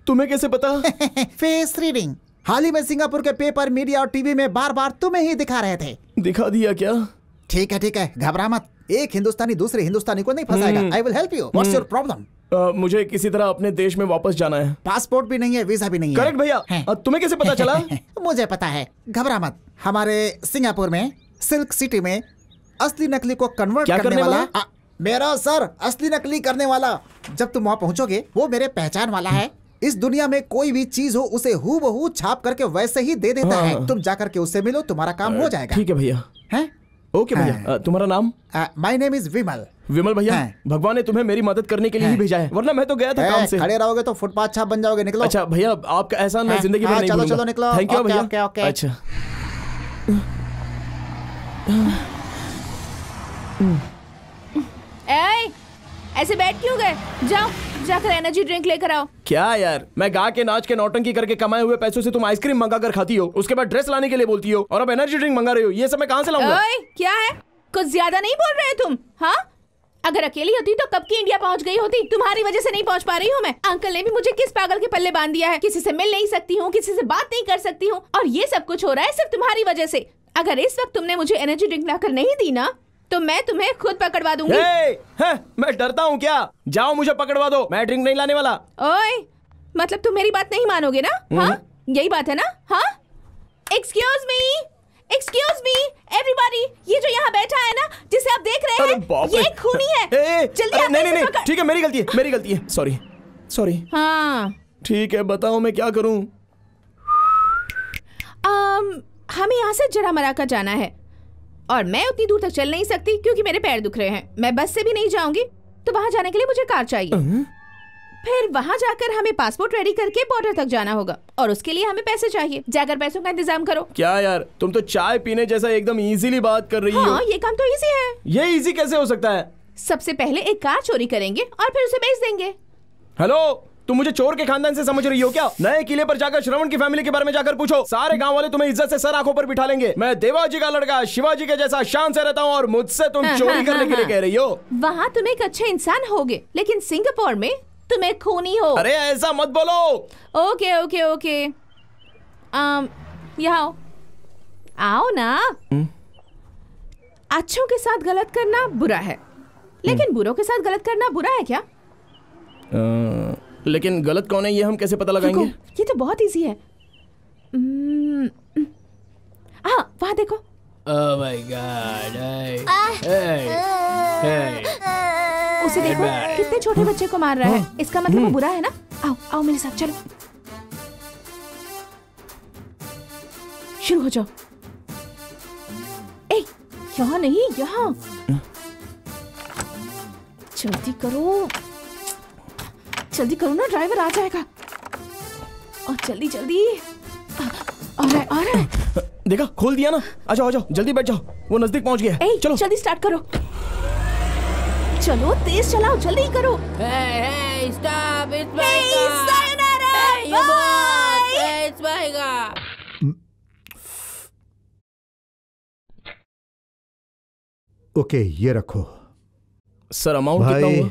B: तुम्हें कैसे पता?
C: Face reading. हाल ही में सिंगापुर के पेपर, मीडिया और टीवी में बार बार तुम्हें ही दिखा रहे थे।
B: दिखा दिया क्या?
C: ठीक है, घबरा मत। एक हिंदुस्तानी दूसरे हिंदुस्तानी को नहीं फंसाएगा। I will help you. What's your problem?
B: मुझे किसी तरह अपने देश में वापस जाना है।
C: पासपोर्ट भी नहीं है, वीजा भी नहीं है।
B: करेक्ट भैया। तुम्हें कैसे पता चला?
C: मुझे पता है, घबरा मत। हमारे सिंगापुर में सिल्क सिटी में असली नकली को कन्वर्ट करने वाला मेरा सर, असली नकली करने वाला। जब तुम वहाँ पहुँचोगे, वो मेरे पहचान वाला है। इस दुनिया में कोई भी चीज हो उसे हूबहू छाप करके वैसे ही दे देता है। तुम जाकर के उससे मिलो, तुम्हारा काम हो जाएगा।
B: ठीक है भैया। हैं? ओके भैया। तुम्हारा नाम?
C: माय नेम इज विमल।
B: विमल भैया, भगवान ने तुम्हें मेरी मदद करने के लिए ही भेजा है, वरना मैं तो गया था काम से।
C: खड़े रहोगे तो फुटपाथ छाप बन जाओगे। निकलो।
B: अच्छा भैया, आपका एहसान मैं जिंदगी में नहीं भूलूंगा।
C: चलो निकलो।
B: थैंक यू भैया।
C: ओके।
B: अच्छा
K: ऐसे बैठ क्यों गए? जाओ जाकर एनर्जी ड्रिंक लेकर आओ।
B: क्या यार, मैं गा के नाच के नौटंकी करके कमाए हुए पैसों से तुम आइसक्रीम मंगा कर खाती हो, उसके बाद ड्रेस लाने के लिए बोलती हो, और अब एनर्जी ड्रिंक मंगा रही हो। ये सब मैं कहाँ से लाऊंगा?
K: क्या है, कुछ ज्यादा नहीं बोल रहे तुम? हाँ, अगर अकेली होती तो कब की इंडिया पहुंच गई होती। तुम्हारी वजह से नहीं पहुंच पा रही हूँ मैं। अंकल ने भी मुझे किस पागल के पल्ले बांध दिया है। किसी से मिल नहीं सकती हूँ, किसी से बात नहीं कर सकती हूँ, और ये सब कुछ हो रहा है सिर्फ तुम्हारी वजह से। अगर इस वक्त तुमने मुझे एनर्जी ड्रिंक लाकर नहीं दी ना, तो मैं तुम्हें खुद पकड़वा दूंगी।
B: मैं डरता हूँ क्या? जाओ मुझे पकड़वा दो, मैं ड्रिंक नहीं लाने वाला।
K: ओए, मतलब तुम मेरी बात नहीं मानोगे ना? हाँ, यही बात है ना? हाँ, एक्सक्यूज मी एवरीबॉडी, ये जो यहाँ बैठा है ना, जिसे आप देख रहे हैं, ये खूनी है। जल्दी आप
B: नहीं, ठीक है, मेरी गलती है। सॉरी।
K: हाँ
B: ठीक है, बताओ मैं क्या करूँ?
K: हमें यहाँ से जरा मरा कर जाना है, और मैं उतनी दूर तक चल नहीं सकती क्योंकि मेरे पैर दुख रहे हैं। मैं बस से भी नहीं जाऊंगी, तो वहाँ जाने के लिए मुझे कार चाहिए। फिर वहाँ जाकर हमें पासपोर्ट रेडी करके बॉर्डर तक जाना होगा, और उसके लिए हमें पैसे चाहिए। जाकर पैसों का इंतजाम करो।
B: क्या यार, तुम तो चाय पीने जैसा एकदम इजीली बात कर रही हो।
K: हाँ, ये काम तो इजी है।
B: ये इजी कैसे हो सकता है?
K: सबसे पहले एक कार चोरी करेंगे और फिर उसे बेच देंगे।
B: हेलो, तुम मुझे चोर के खानदान से समझ रही हो क्या? नए किले पर जाकर श्रवण की फैमिली के बारे में जाकर पूछो, सारे गांव वाले तुम्हें इज्जत से सर आंखों पर बिठा लेंगे। मैं देवाजी का लड़का शिवाजी के जैसा शान से रहता हूँ, और मुझसे तुम चोरी करने के लिए कह रही हो?
K: वहाँ तुम एक अच्छे इंसान होगे, लेकिन सिंगापुर में तुम एक खूनी हो।
B: अरे ऐसा मत बोलो।
K: ओके यहाँ आओ ना। अच्छों के साथ गलत करना बुरा है, लेकिन बुरों के साथ गलत करना बुरा है क्या?
B: लेकिन गलत कौन है ये हम कैसे पता लगाएंगे?
K: ये तो बहुत इजी है। हाँ, वहाँ देखो।
F: Oh my God!
K: उसे देखो, कितने छोटे बच्चे को मार रहा है। इसका मतलब वो बुरा है ना? आओ मेरे साथ चलो। शुरू हो जाओ। यहाँ नहीं, यहाँ। जल्दी करो ना, ड्राइवर आ जाएगा। और जल्दी आ रहा है।
B: देखा, खोल दिया ना। आ जाओ जल्दी बैठ जाओ, वो नजदीक पहुंच गया है।
K: चलो जल्दी स्टार्ट करो। चलो तेज चलाओ, जल्दी करो।
M: Stop! It's my
K: Hey,
M: car!
K: sayonara!
M: Hey, you boss!
K: Bye!
M: Hey, it's my car!
E: Okay, ये रखो।
B: सर, अमाउंट कितना हुआ?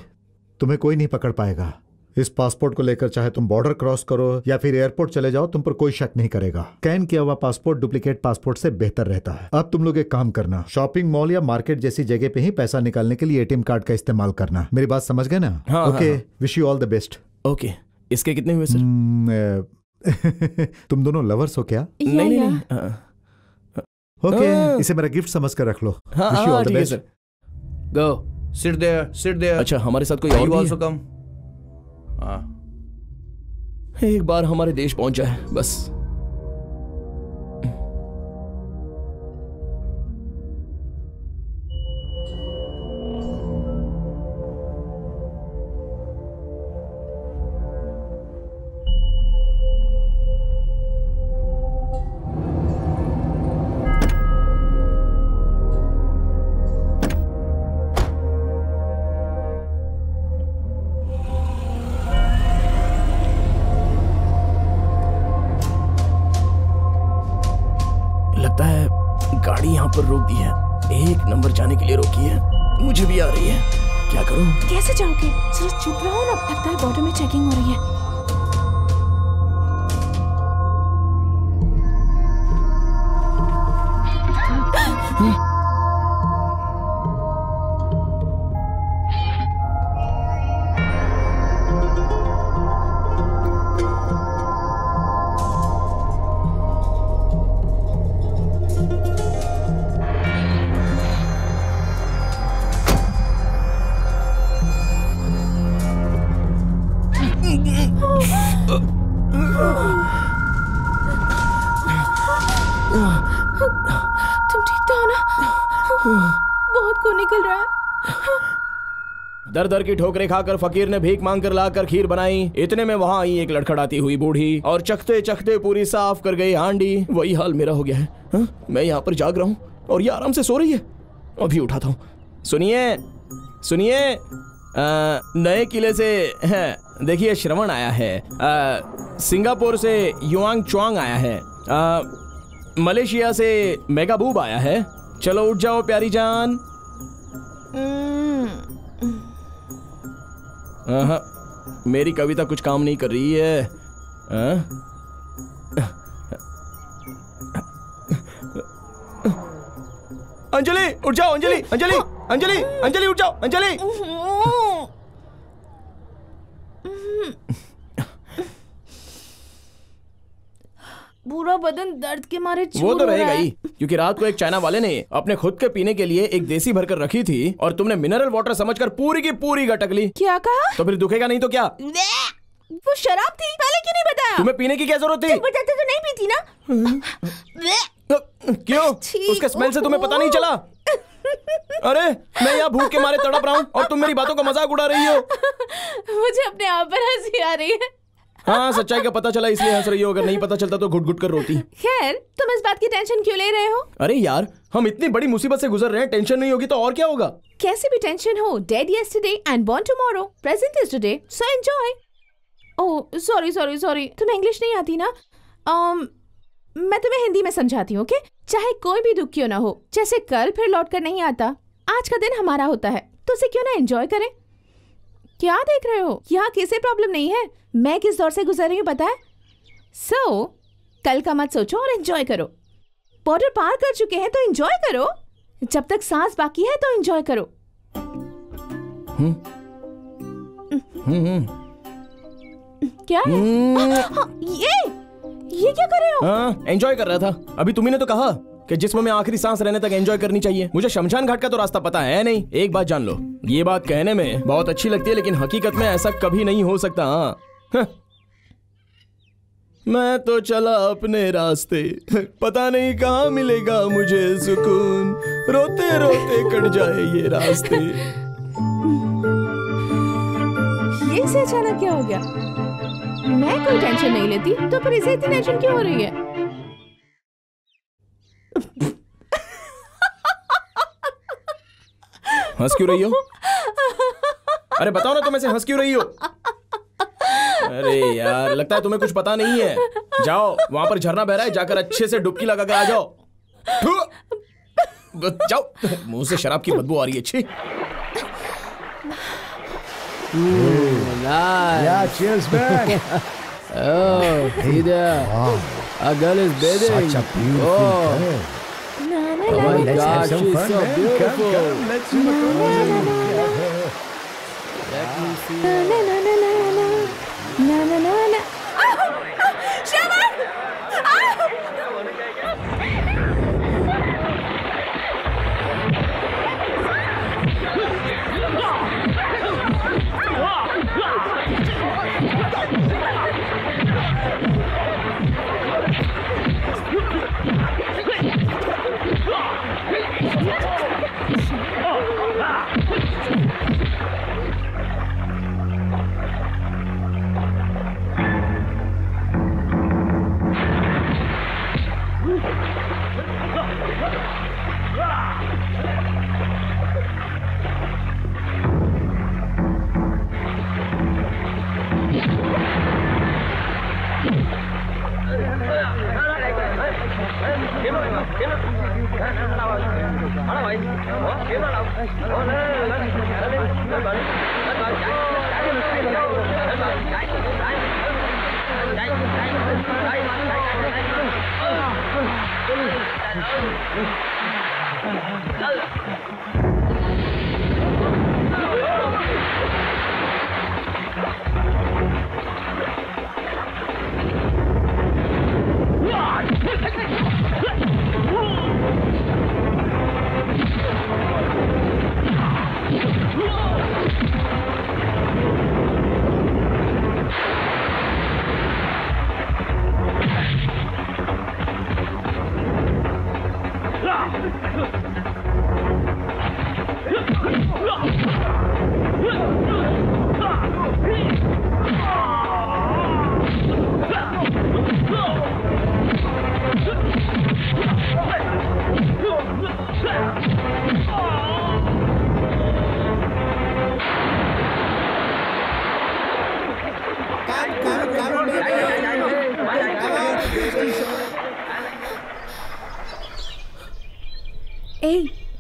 E: तुम्हें कोई नहीं पकड़ पाएगा। इस पासपोर्ट को लेकर चाहे तुम बॉर्डर क्रॉस करो या फिर एयरपोर्ट चले जाओ, तुम पर कोई शक नहीं करेगा। स्कैन किया हुआ पासपोर्ट डुप्लीकेट पासपोर्ट से बेहतर रहता है। अब तुम लोग एक काम करना, शॉपिंग मॉल या मार्केट जैसी जगह पे ही पैसा निकालने के लिए एटीएम कार्ड का इस्तेमाल करना। मेरी बात समझ गए ना?
B: हाँ,
E: ओके,
B: हाँ।
E: Wish you all the best.
B: Okay, इसके कितने हुए सर?
E: तुम दोनों लवर्स हो क्या?
B: नहीं।
E: ओके, इसे मेरा गिफ्ट समझ कर रख लो। विश यू ऑल द
B: ठीक है
E: best.
B: Sir. Go.
A: Sit there, sit there.
B: अच्छा, हमारे साथ कोई और
A: You
B: भी
A: also
B: है?
A: come. हाँ।
B: एक बार हमारे देश पहुंच जाए बस। लगता है गाड़ी यहाँ पर रोक दी है, 1 नंबर जाने के लिए रोकी है। मुझे भी आ रही है, क्या करूँ?
K: कैसे जाओगे? सिर्फ चुप रहो ना, लगता है बॉर्डर में चेकिंग हो रही है। तुम ठीक तो हो ना? बहुत खून निकल रहा है।
B: दर दर की ठोकरें खाकर फकीर ने भीख मांग कर लाकर खीर बनाई। इतने में वहां आई एक लड़खड़ाती हुई बूढ़ी और चखते चखते पूरी साफ कर गई हांडी। वही हाल मेरा हो गया है। हा? मैं यहाँ पर जाग रहा हूँ और ये आराम से सो रही है। अभी उठाता हूँ। सुनिए सुनिए, नए किले से देखिए श्रवण आया है, सिंगापुर से युआंग चुआंग आया है, मलेशिया से मेगाबूब आया है। चलो उठ जाओ प्यारी जान। मेरी कविता कुछ काम नहीं कर रही है। अंजलि उठ जाओ, अंजलि अंजलि अंजलि अंजलि उठ जाओ, अंजलि।
K: पूरा बदन दर्द के मारे चूर
B: वो तो
K: हो रहा
B: रहेगा
K: है।
B: ही, क्योंकि रात को एक चाइना वाले ने अपने खुद के पीने के लिए एक देसी भरकर रखी थी और तुमने मिनरल वाटर समझकर पूरी की पूरी गटक ली।
K: क्या कहा?
B: तो फिर दुखेगा नहीं तो क्या?
K: वो शराब थी, पहले क्यों नहीं बताया?
B: तुम्हें पीने की क्या जरूरत थी?
K: जब बताते तो नहीं पीती ना।
B: क्यों? उसके स्मेल से तुम्हें पता नहीं चला? अरे मैं यहाँ भूख के मारे तड़प रहा हूँ और तुम मेरी बातों का मजाक उड़ा रही हो।
K: मुझे अपने आप पर हंसी आ रही है।
B: हाँ, सच्चाई का पता चला इसलिए हंस रही हो। अगर नहीं पता चलता तो घुट घुट कर रोती।
K: खैर, तुम इस बात की टेंशन क्यों ले रहे हो?
B: अरे यार, हम इतनी बड़ी मुसीबत से गुजर रहे हैं, टेंशन नहीं होगी तो और क्या होगा?
K: कैसे भी टेंशन हो, dead yesterday and born tomorrow, present is today, so enjoy. Oh sorry sorry sorry, तुम्हें इंग्लिश नहीं आती ना? मैं तुम्हें हिंदी में समझाती हूँ, ओके? चाहे कोई भी दुख क्यों ना हो, जैसे कल फिर लौट कर नहीं आता, आज का दिन हमारा होता है, तो उसे क्यों ना एंजॉय करें? क्या देख रहे हो? यहाँ किसी प्रॉब्लम नहीं है। मैं किस दौर से गुजर रही हूँ पता है? सो कल का मत सोचो और एंजॉय करो। बॉर्डर पार कर चुके हैं तो एंजॉय करो। जब तक सांस बाकी है तो एंजॉय करो। क्या है? ये क्या कर रहे हो?
B: हाँ, एंजॉय कर रहा था। अभी तुम्ही ने तो कहा कि जिस्म में आखिरी सांस रहने तक एंजॉय करनी चाहिए। मुझे शमशान घाट का तो रास्ता पता है नहीं। एक बात जान लो, ये बात कहने में बहुत अच्छी लगती है लेकिन हकीकत में ऐसा कभी नहीं हो सकता। हाँ। मैं तो चला अपने रास्ते, पता नहीं कहाँ मिलेगा मुझे सुकून, रोते रोते कट जाए ये रास्ते।
K: ये इसे अचानक क्या हो गया? मैं कोई टेंशन नहीं लेती, तो फिर इसे इतनी टेंशन क्यों हो रही है?
B: हंस क्यों रही हो? अरे बताओ ना, तुम ऐसे हंस क्यों रही हो? अरे यार, लगता है तुम्हें कुछ पता नहीं है। जाओ, वहां पर झरना बह रहा है, जाकर अच्छे से डुबकी लगा कर आ जाओ। जाओ, मुंह से शराब की बदबू आ रही है। अच्छी
F: Nice.
H: Yeah, cheers, man.
F: Oh, see there. A girl is bathing.
H: Such a beautiful girl.
F: Oh my
H: Let's
F: God,
H: have some
F: she's
H: fun,
F: so
H: man.
F: beautiful.
H: Come, let's see what goes on.
F: Let me see.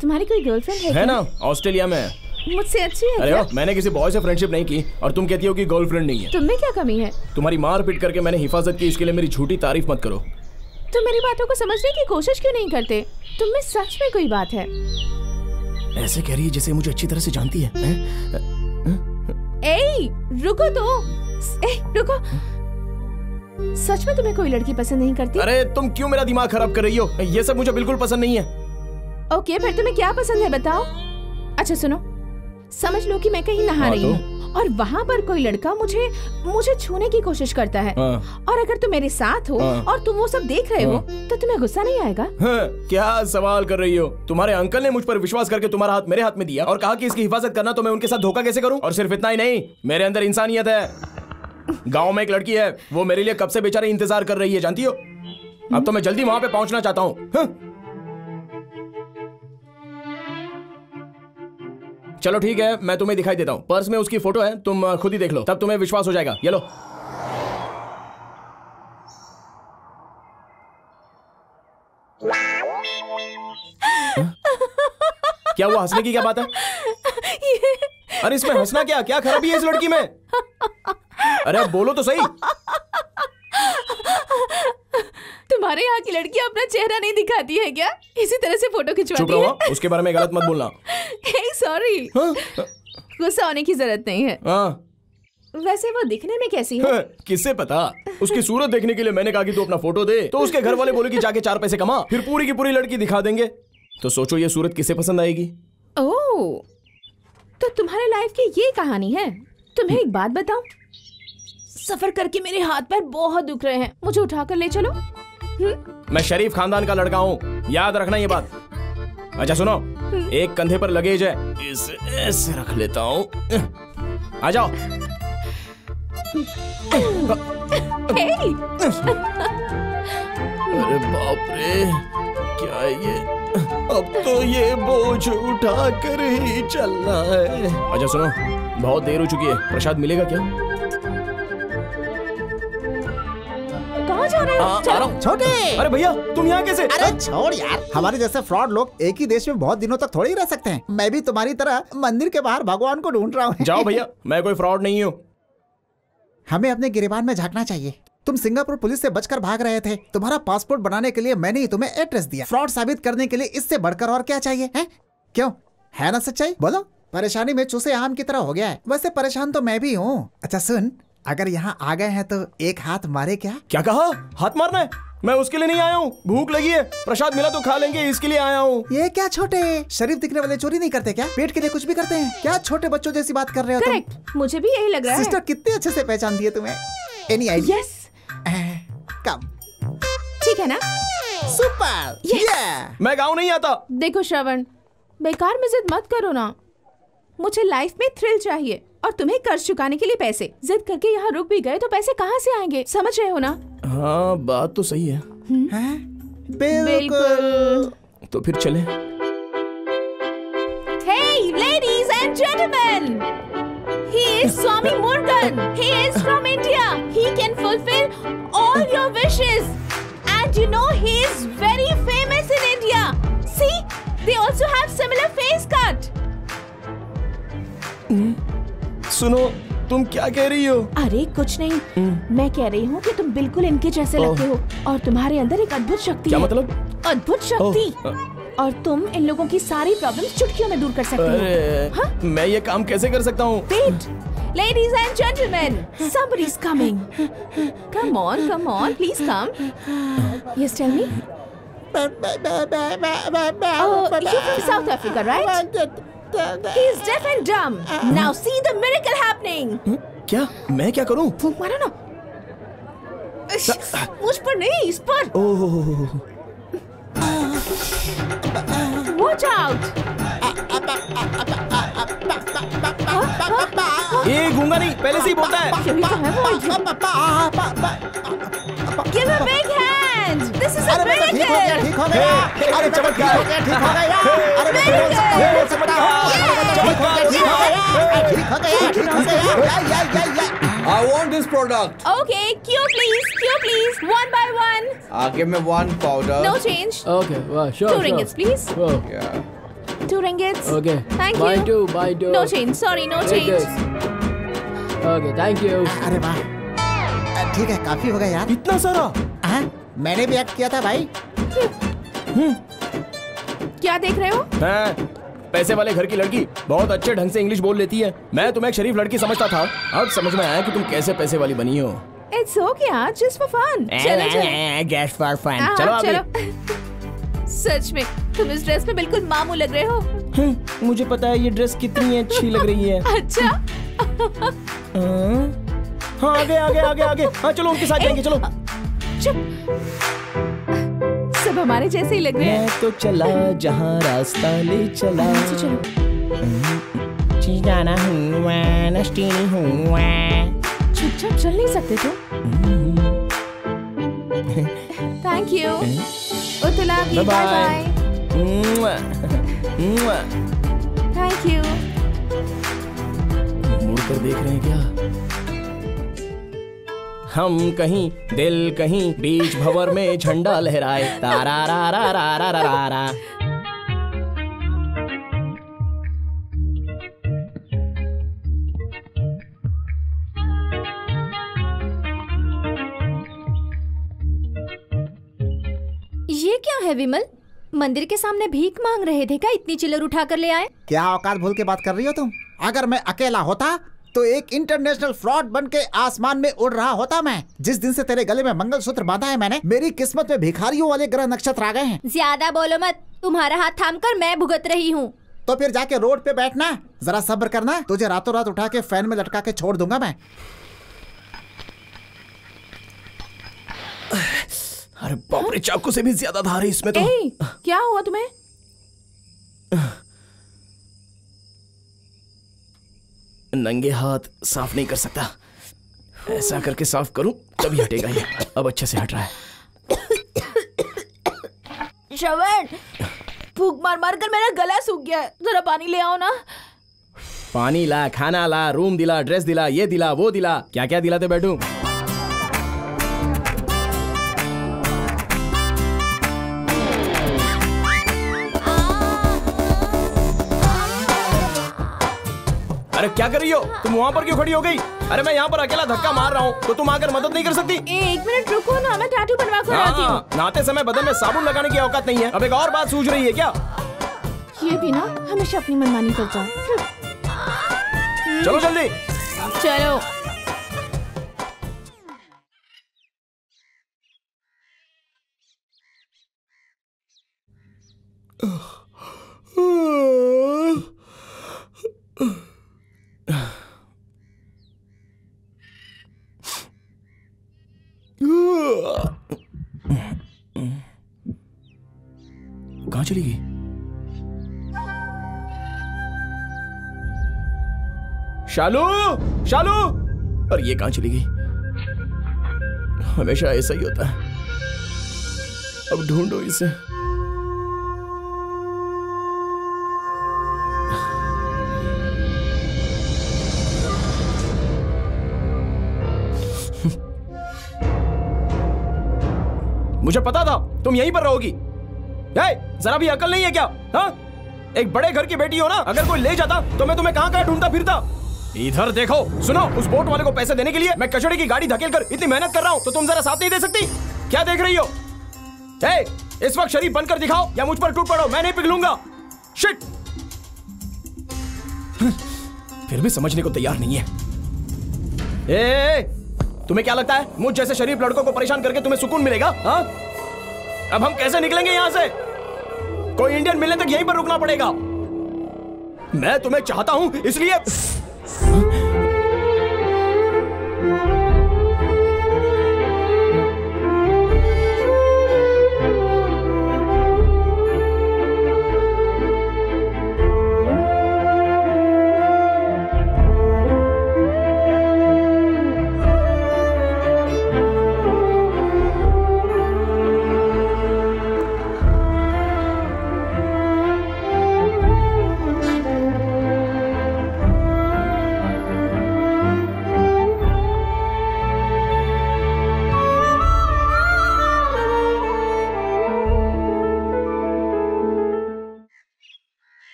K: तुम्हारी कोई girlfriend है
B: है ना, Australia में।
K: मुझसे अच्छी है
B: अरे
K: क्या?
B: मैंने किसी बॉय से फ्रेंडशिप नहीं की और तुम कहती हो कि गर्लफ्रेंड नहीं है।
K: तुममें क्या कमी है?
B: तुम्हारी मार पीट करके मैंने हिफाजत की, इसके लिए मेरी झूठी तारीफ मत करो।
K: तुम मेरी बातों को समझने की कोशिश क्यों नहीं करते? तुम में सच में कोई बात है?
B: ऐसे कह रही है जैसे मुझे अच्छी तरह से जानती है।
K: ए, रुको तो। रुको। सच में तुम्हें कोई लड़की पसंद नहीं करती?
B: अरे तुम क्यों मेरा दिमाग खराब कर रही हो? ये सब मुझे बिल्कुल पसंद नहीं है।
K: ओके, फिर तुम्हें क्या पसंद है बताओ। अच्छा सुनो, समझ लो कि मैं कहीं नहा रही हूँ और वहाँ पर कोई लड़का मुझे छूने की कोशिश करता है और अगर तुम मेरे साथ हो और तुम वो सब देख रहे हो तो तुम्हें गुस्सा नहीं आएगा?
B: क्या सवाल कर रही हो? तुम्हारे अंकल ने मुझ पर विश्वास करके तुम्हारा हाथ मेरे हाथ में दिया और कहा कि इसकी हिफाजत करना, तो मैं उनके साथ धोखा कैसे करूं? और सिर्फ इतना ही नहीं, मेरे अंदर इंसानियत है। गाँव में एक लड़की है, वो मेरे लिए कब से बेचारी इंतजार कर रही है, जानती हो? अब तो मैं जल्दी वहाँ पे पहुँचना चाहता हूँ। चलो ठीक है, मैं तुम्हें दिखाई देता हूँ। पर्स में उसकी फोटो है, तुम खुद ही देख लो, तब तुम्हें विश्वास हो जाएगा। ये लो। क्या हुआ? हंसने की क्या बात है? अरे इसमें हंसना क्या खराबी है इस लड़की में? अरे अब बोलो तो सही।
K: तुम्हारे यहाँ की लड़कियाँ अपना चेहरा नहीं दिखाती है क्या? इसी तरह से फोटो खिंचवाती है?
B: चुप रहो, उसके बारे में गलत मत बोलना।
K: सॉरी, गुस्सा होने की जरूरत नहीं है। वैसे वो दिखने में कैसी है?
B: किससे पता? उसकी सूरत देखने के लिए मैंने कहा कि तू अपना फोटो दे, तो उसके घर वाले बोले कि जाके 4 पैसे कमा, फिर पूरी की पूरी लड़की दिखा देंगे। तो सोचो ये सूरत किसे पसंद आएगी?
K: ओह, तो तुम्हारे लाइफ की ये कहानी है। तुम्हें एक बात बताऊं, सफर करके मेरे हाथ पैर बहुत दुख रहे हैं, मुझे उठाकर ले चलो।
B: मैं शरीफ खानदान का लड़का हूँ, याद रखना ये बात। अच्छा सुनो, एक कंधे पर लगेज है, इसे ऐसे रख लेता हूँ। आ जाओ। अरे बाप रे, क्या ये? अब तो ये बोझ उठा कर ही चलना है। अच्छा सुनो, बहुत देर हो चुकी है, प्रसाद मिलेगा क्या?
K: कहाँ जा रहे हो?
C: छोटे,
B: अरे भैया तुम यहाँ कैसे?
C: अरे छोड़ यार, हमारे जैसे फ्रॉड लोग एक ही देश में बहुत दिनों तक थोड़ी रह सकते हैं। मैं भी तुम्हारी तरह मंदिर के बाहर भगवान को ढूंढ रहा हूँ।
B: जाओ भैया, मैं कोई फ्रॉड नहीं हूँ।
C: हमें अपने गिरेबान में झांकना चाहिए। तुम सिंगापुर पुलिस से बचकर भाग रहे थे। तुम्हारा पासपोर्ट बनाने के लिए मैंने ही तुम्हें एड्रेस दिया। फ्रॉड साबित करने के लिए इससे बढ़कर और क्या चाहिए है? क्यों, है ना सच्चाई? बोलो। परेशानी में चूसे आम की तरह हो गया है। वैसे परेशान तो मैं भी हूँ। अच्छा सुन, अगर यहाँ आ गए हैं तो एक हाथ मारे क्या?
B: क्या कहा? हाथ मारना है? मैं उसके लिए नहीं आया हूँ, भूख लगी है, प्रसाद मिला तो खा लेंगे, इसके लिए आया हूँ।
C: ये क्या छोटे, शरीफ दिखने वाले चोरी नहीं करते क्या? पेट के लिए कुछ भी करते हैं क्या? छोटे बच्चों जैसी बात कर रहे हो तुम।
K: मुझे भी यही लग रहा है।
C: सिस्टर कितने अच्छे से पहचान दिए तुम्हें। Any idea?
K: यस।
C: कम
K: ठीक है ना?
C: सुपर।
K: yes.
B: मैं गाँव नहीं आता।
K: देखो श्रवण, बेकार में जिद मत करो ना। मुझे लाइफ में थ्रिल चाहिए और तुम्हें कर्ज चुकाने के लिए पैसे। जिद करके यहाँ रुक भी गए तो पैसे कहाँ से आएंगे? समझ रहे हो ना?
B: हाँ बात तो सही है।
C: बिल्कुल।
B: तो फिर चले।
K: Hey ladies and gentlemen, he is Swami Murugan. He is from India. He can fulfill all your wishes. And you know he is very famous in India. See, they also have similar face cut.
B: सुनो, तुम क्या कह रही हो?
K: अरे कुछ नहीं, मैं कह रही हूँ कि तुम बिल्कुल इनके जैसे लगते हो और तुम्हारे अंदर एक अद्भुत शक्ति है।
B: क्या मतलब?
K: अद्भुत शक्ति। और तुम इन लोगों की सारी प्रॉब्लम्स चुटकियों में दूर कर सकते हो। हाँ?
B: मैं ये काम कैसे कर सकता हूँ?
K: Wait, ladies and gentlemen, somebody's coming. Come on, please come. Yes, tell me. Oh, you're from South Africa, right? He's deaf and dumb. Now see the miracle happening.
B: क्या? मैं क्या करूं?
K: फूंक मारो ना। मुझ पर नहीं, इस पर। Watch out.
B: ये गूंगा नहीं, पहले से ही बोलता है।
K: Give a big hand. This is a miracle.
C: ठीक हो गया। अरे चमत्कार। ठीक हो गया। अरे ठीक हो गया।
A: I want this product.
K: Okay, queue please. One by one.
A: Give me one powder.
K: No change.
F: Okay, well, sure.
K: 2 ringgits, please.
F: Oh.
A: Yeah.
K: 2 ringgits.
F: Okay.
K: Thank
F: Buy
K: you.
F: Buy two.
K: No change. Sorry, no
F: Take
K: change.
F: this. Okay, thank you.
C: अरे वाह, ठीक है, काफी हो गया यार।
B: इतना सारा?
C: हाँ, मैंने भी एक्ट किया था भाई।
K: क्या देख रहे हो?
B: पैसे वाले घर की लड़की बहुत अच्छे ढंग से इंग्लिश बोल लेती है। मैं तुम्हें एक शरीफ लड़की समझता था, अब समझ में आया कि तुम कैसे पैसे वाली बनी हो।
K: It's okay, just for fun. चलो।
B: Just for fun.
K: हाँ,
B: चलो अभी।
K: सच में तुम इस ड्रेस में बिल्कुल मामू लग रहे हो।
B: मुझे पता है ये ड्रेस कितनी अच्छी लग रही है।
K: अच्छा।
B: हाँ आगे। हाँ चलो उनके साथ जाएंगे, चलो।
K: चुप। सब हमारे जैसे ही लग रहे हैं।
B: मैं तो चला जहाँ रास्ता ले चला।
K: चलो।
B: जाना हुआ, नष्टी हुआ।
K: चुपचाप चल नहीं सकते तुम? Thank you. उतलागी, bye. Thank you.
B: मुड़ कर देख रहे हैं क्या? हम कहीं दिल कहीं बीच भंवर में झंडा लहराए, तारा रा रा रा रा रा रा।
D: ये क्या है विमल? मंदिर के सामने भीख मांग रहे थे क्या? इतनी चिल्लर उठा कर ले आए?
C: क्या औकात भूल के बात कर रही हो तुम? अगर मैं अकेला होता तो एक इंटरनेशनल फ्रॉड बन के आसमान में उड़ रहा होता मैं। जिस दिन से तेरे गले में मंगलसूत्र बांधा है मैंने, मेरी किस्मत में भिखारियों वाले ग्रह नक्षत्र आ गए हैं।
D: ज्यादा बोलो मत, तुम्हारा हाथ थामकर मैं भुगत रही हूँ।
C: तो फिर जाके रोड पे बैठना, जरा सब्र करना, तुझे रातों रात उठा के फैन में लटका के छोड़ दूंगा मैं।
B: अरे बाप रे, चाकू से भी ज्यादा धार है इसमें तो।
K: क्या हुआ तुम्हें?
B: नंगे हाथ साफ नहीं कर सकता, ऐसा करके साफ करूं तभी हटेगा ये। अब अच्छे से हट रहा है।
K: श्रवण, फूंक मार मार कर मेरा गला सूख गया है, जरा पानी ले आओ ना।
B: पानी ला, खाना ला, रूम दिला, ड्रेस दिला, ये दिला, वो दिला, क्या क्या दिलाते बैठूं? अरे क्या कर रही हो तुम? वहाँ पर क्यों खड़ी हो गई? अरे मैं यहाँ पर अकेला धक्का मार रहा हूँ, तो तुम आकर मदद नहीं कर सकती?
K: एक मिनट रुको ना, मैं टैटू बनवा कर आती हूँ।
B: नहाते समय बदन में साबुन लगाने की औकात नहीं है। अब एक और बात सूझ रही है क्या?
K: ये भी ना हमेशा अपनी मनमानी करता है।
B: चलो जल्दी
K: चलो।
B: कहाँ चली गई? शालू, शालू! और ये कहाँ चली गई? हमेशा ऐसा ही होता है। अब ढूंढो इसे। मुझे पता था तुम यहीं पर रहोगी। जरा भी अकल नहीं है क्या? हाँ? एक बड़े घर की बेटी हो ना, अगर कोई ले जाता तो मैं तुम्हें कहां ढूंढता फिरता। इधर देखो, सुनो, उस बोट वाले को पैसे देने के लिए मैं कचड़े की गाड़ी धकेल कर इतनी मेहनत कर रहा हूं, तो तुम जरा साथ नहीं दे सकती? क्या देख रही हो? इस वक्त शरीफ बनकर दिखाओ या मुझ पर टूट पड़ो, मैं नहीं पिघलूंगा। शिट! फिर भी समझने को तैयार नहीं है। तुम्हें क्या लगता है मुझ जैसे शरीफ लड़कों को परेशान करके तुम्हें सुकून मिलेगा? हाँ? अब हम कैसे निकलेंगे यहां से? कोई इंडियन मिलने तक यहीं पर रुकना पड़ेगा। मैं तुम्हें चाहता हूं इसलिए।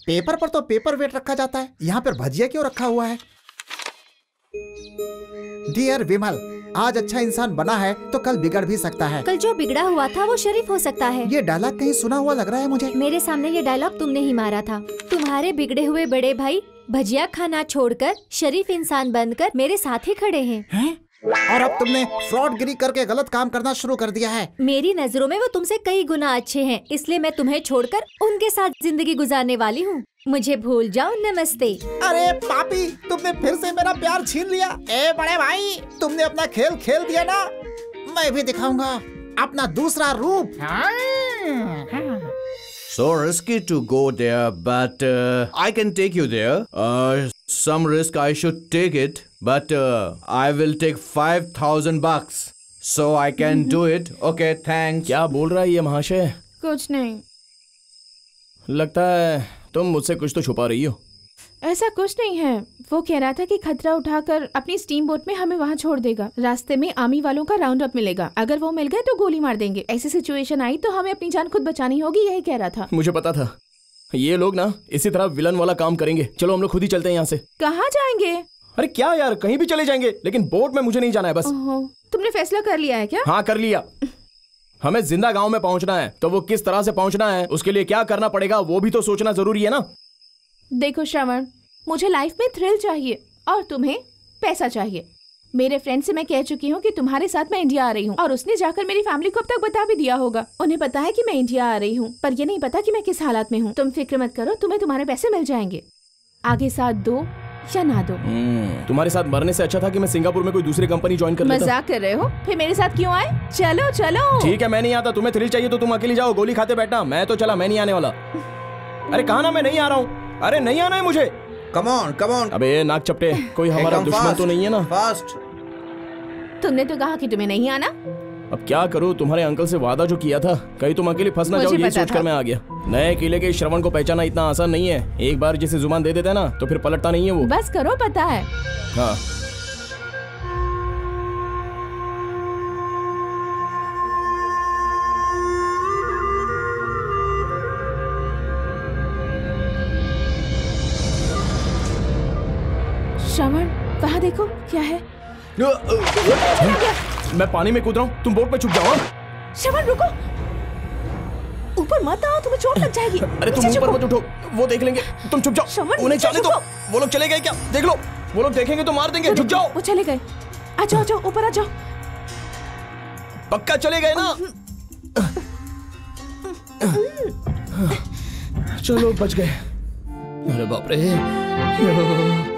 C: पेपर पर तो पेपर वेट रखा जाता है, यहाँ पर भजिया क्यों रखा हुआ है? डियर विमल, आज अच्छा इंसान बना है तो कल बिगड़ भी सकता है।
D: कल जो बिगड़ा हुआ था वो शरीफ हो सकता है।
C: ये डायलॉग कहीं सुना हुआ लग रहा है मुझे।
D: मेरे सामने ये डायलॉग तुमने ही मारा था। तुम्हारे बिगड़े हुए बड़े भाई भजिया खाना छोड़कर शरीफ इंसान बनकर मेरे साथ ही खड़े हैं।
C: और अब तुमने फ्रॉडगिरी करके गलत काम करना शुरू कर दिया है।
D: मेरी नजरों में वो तुमसे कई गुना अच्छे हैं, इसलिए मैं तुम्हें छोड़कर उनके साथ जिंदगी गुजारने वाली हूँ। मुझे भूल जाओ। नमस्ते।
C: अरे पापी, तुमने फिर से मेरा प्यार छीन लिया। ए बड़े भाई, तुमने अपना खेल खेल दिया ना, मैं भी दिखाऊंगा अपना दूसरा रूप।
A: So risky to go there, but I can take you there. Some risk I should take it, but I will take $5,000, so I can do it. Okay, thanks.
B: क्या बोल रहा है ये महाशय?
K: कुछ नहीं।
B: लगता है तुम मुझसे कुछ तो छुपा रही हो।
K: ऐसा कुछ नहीं है। वो कह रहा था कि खतरा उठाकर अपनी स्टीम बोट में हमें वहाँ छोड़ देगा। रास्ते में आर्मी वालों का राउंड अप मिलेगा, अगर वो मिल गए तो गोली मार देंगे। ऐसी सिचुएशन आई तो हमें अपनी जान खुद बचानी होगी, यही कह रहा था।
B: मुझे पता था ये लोग ना इसी तरह विलन वाला काम करेंगे। चलो हम लोग खुद ही चलते हैं यहाँ से।
K: कहाँ जाएंगे?
B: अरे क्या यार, कहीं भी चले जाएंगे, लेकिन बोट में मुझे नहीं जाना है बस।
K: तुमने फैसला कर लिया है क्या?
B: हाँ कर लिया। हमें जिंदा गांव में पहुंचना है, तो वो किस तरह से पहुंचना है, उसके लिए क्या करना पड़ेगा वो भी तो सोचना जरूरी है ना।
K: देखो श्रवण, मुझे लाइफ में थ्रिल चाहिए और तुम्हें पैसा चाहिए। मेरे फ्रेंड से मैं कह चुकी हूँ कि तुम्हारे साथ मैं इंडिया आ रही हूँ, और उसने जाकर मेरी फैमिली को अब तक बता भी दिया होगा। उन्हें पता है कि मैं इंडिया आ रही हूँ, पर ये नहीं पता कि मैं किस हालात में हूँ। तुम फिक्र मत करो, तुम्हें तुम्हारे पैसे मिल जाएंगे। आगे साथ दो या ना दो।
B: तुम्हारे साथ मरने से अच्छा था कि मैं सिंगापुर में कोई दूसरी कंपनी ज्वाइन कर लेता।
K: मजाक कर रहे हो? फिर मेरे साथ क्यों आए? चलो चलो।
B: ठीक है, मैं नहीं आता। तुम्हें थ्रिल चाहिए तो तुम अकेली जाओ, गोली खाते बैठना। मैं तो चला, मैं नहीं आने वाला। अरे कहा ना मैं नहीं आ रहा हूँ। अरे नहीं आना है मुझे।
A: Come on, come on.
B: अबे नाक चपटे, कोई हमारा दुश्मन तो नहीं है ना?
A: Fast.
K: तुमने तो कहा कि तुम्हें नहीं आना।
B: अब क्या करूं, तुम्हारे अंकल से वादा जो किया था, कहीं तुम अकेले फंस ना जाओ, ये सोचकर मैं आ गया। नए किले के श्रवण को पहचाना इतना आसान नहीं है। एक बार जिसे जुबान दे देते हैं ना, तो फिर पलटता नहीं है वो।
K: बस करो, पता है।
B: हाँ
K: श्रवण वहाँ देखो क्या है।
B: मैं पानी में कूद रहा हूँ, तुम बोट पे छुप जाओ।
K: श्रवण रुको, ऊपर मत आओ, तुम्हें चोट लग जाएगी।
B: अरे तुम ऊपर मत उठो, वो देख लेंगे, तुम छुप जाओ। उन्हें जाने दो, वो लोग चले गए क्या? देख लो, वो लोग देखेंगे तो मार देंगे। छुप जाओ।
K: वो चले गए। आ जाओ, जाओ ऊपर आ जाओ।
B: पक्का चले गए ना? चलो बच गए। अरे बाप रे,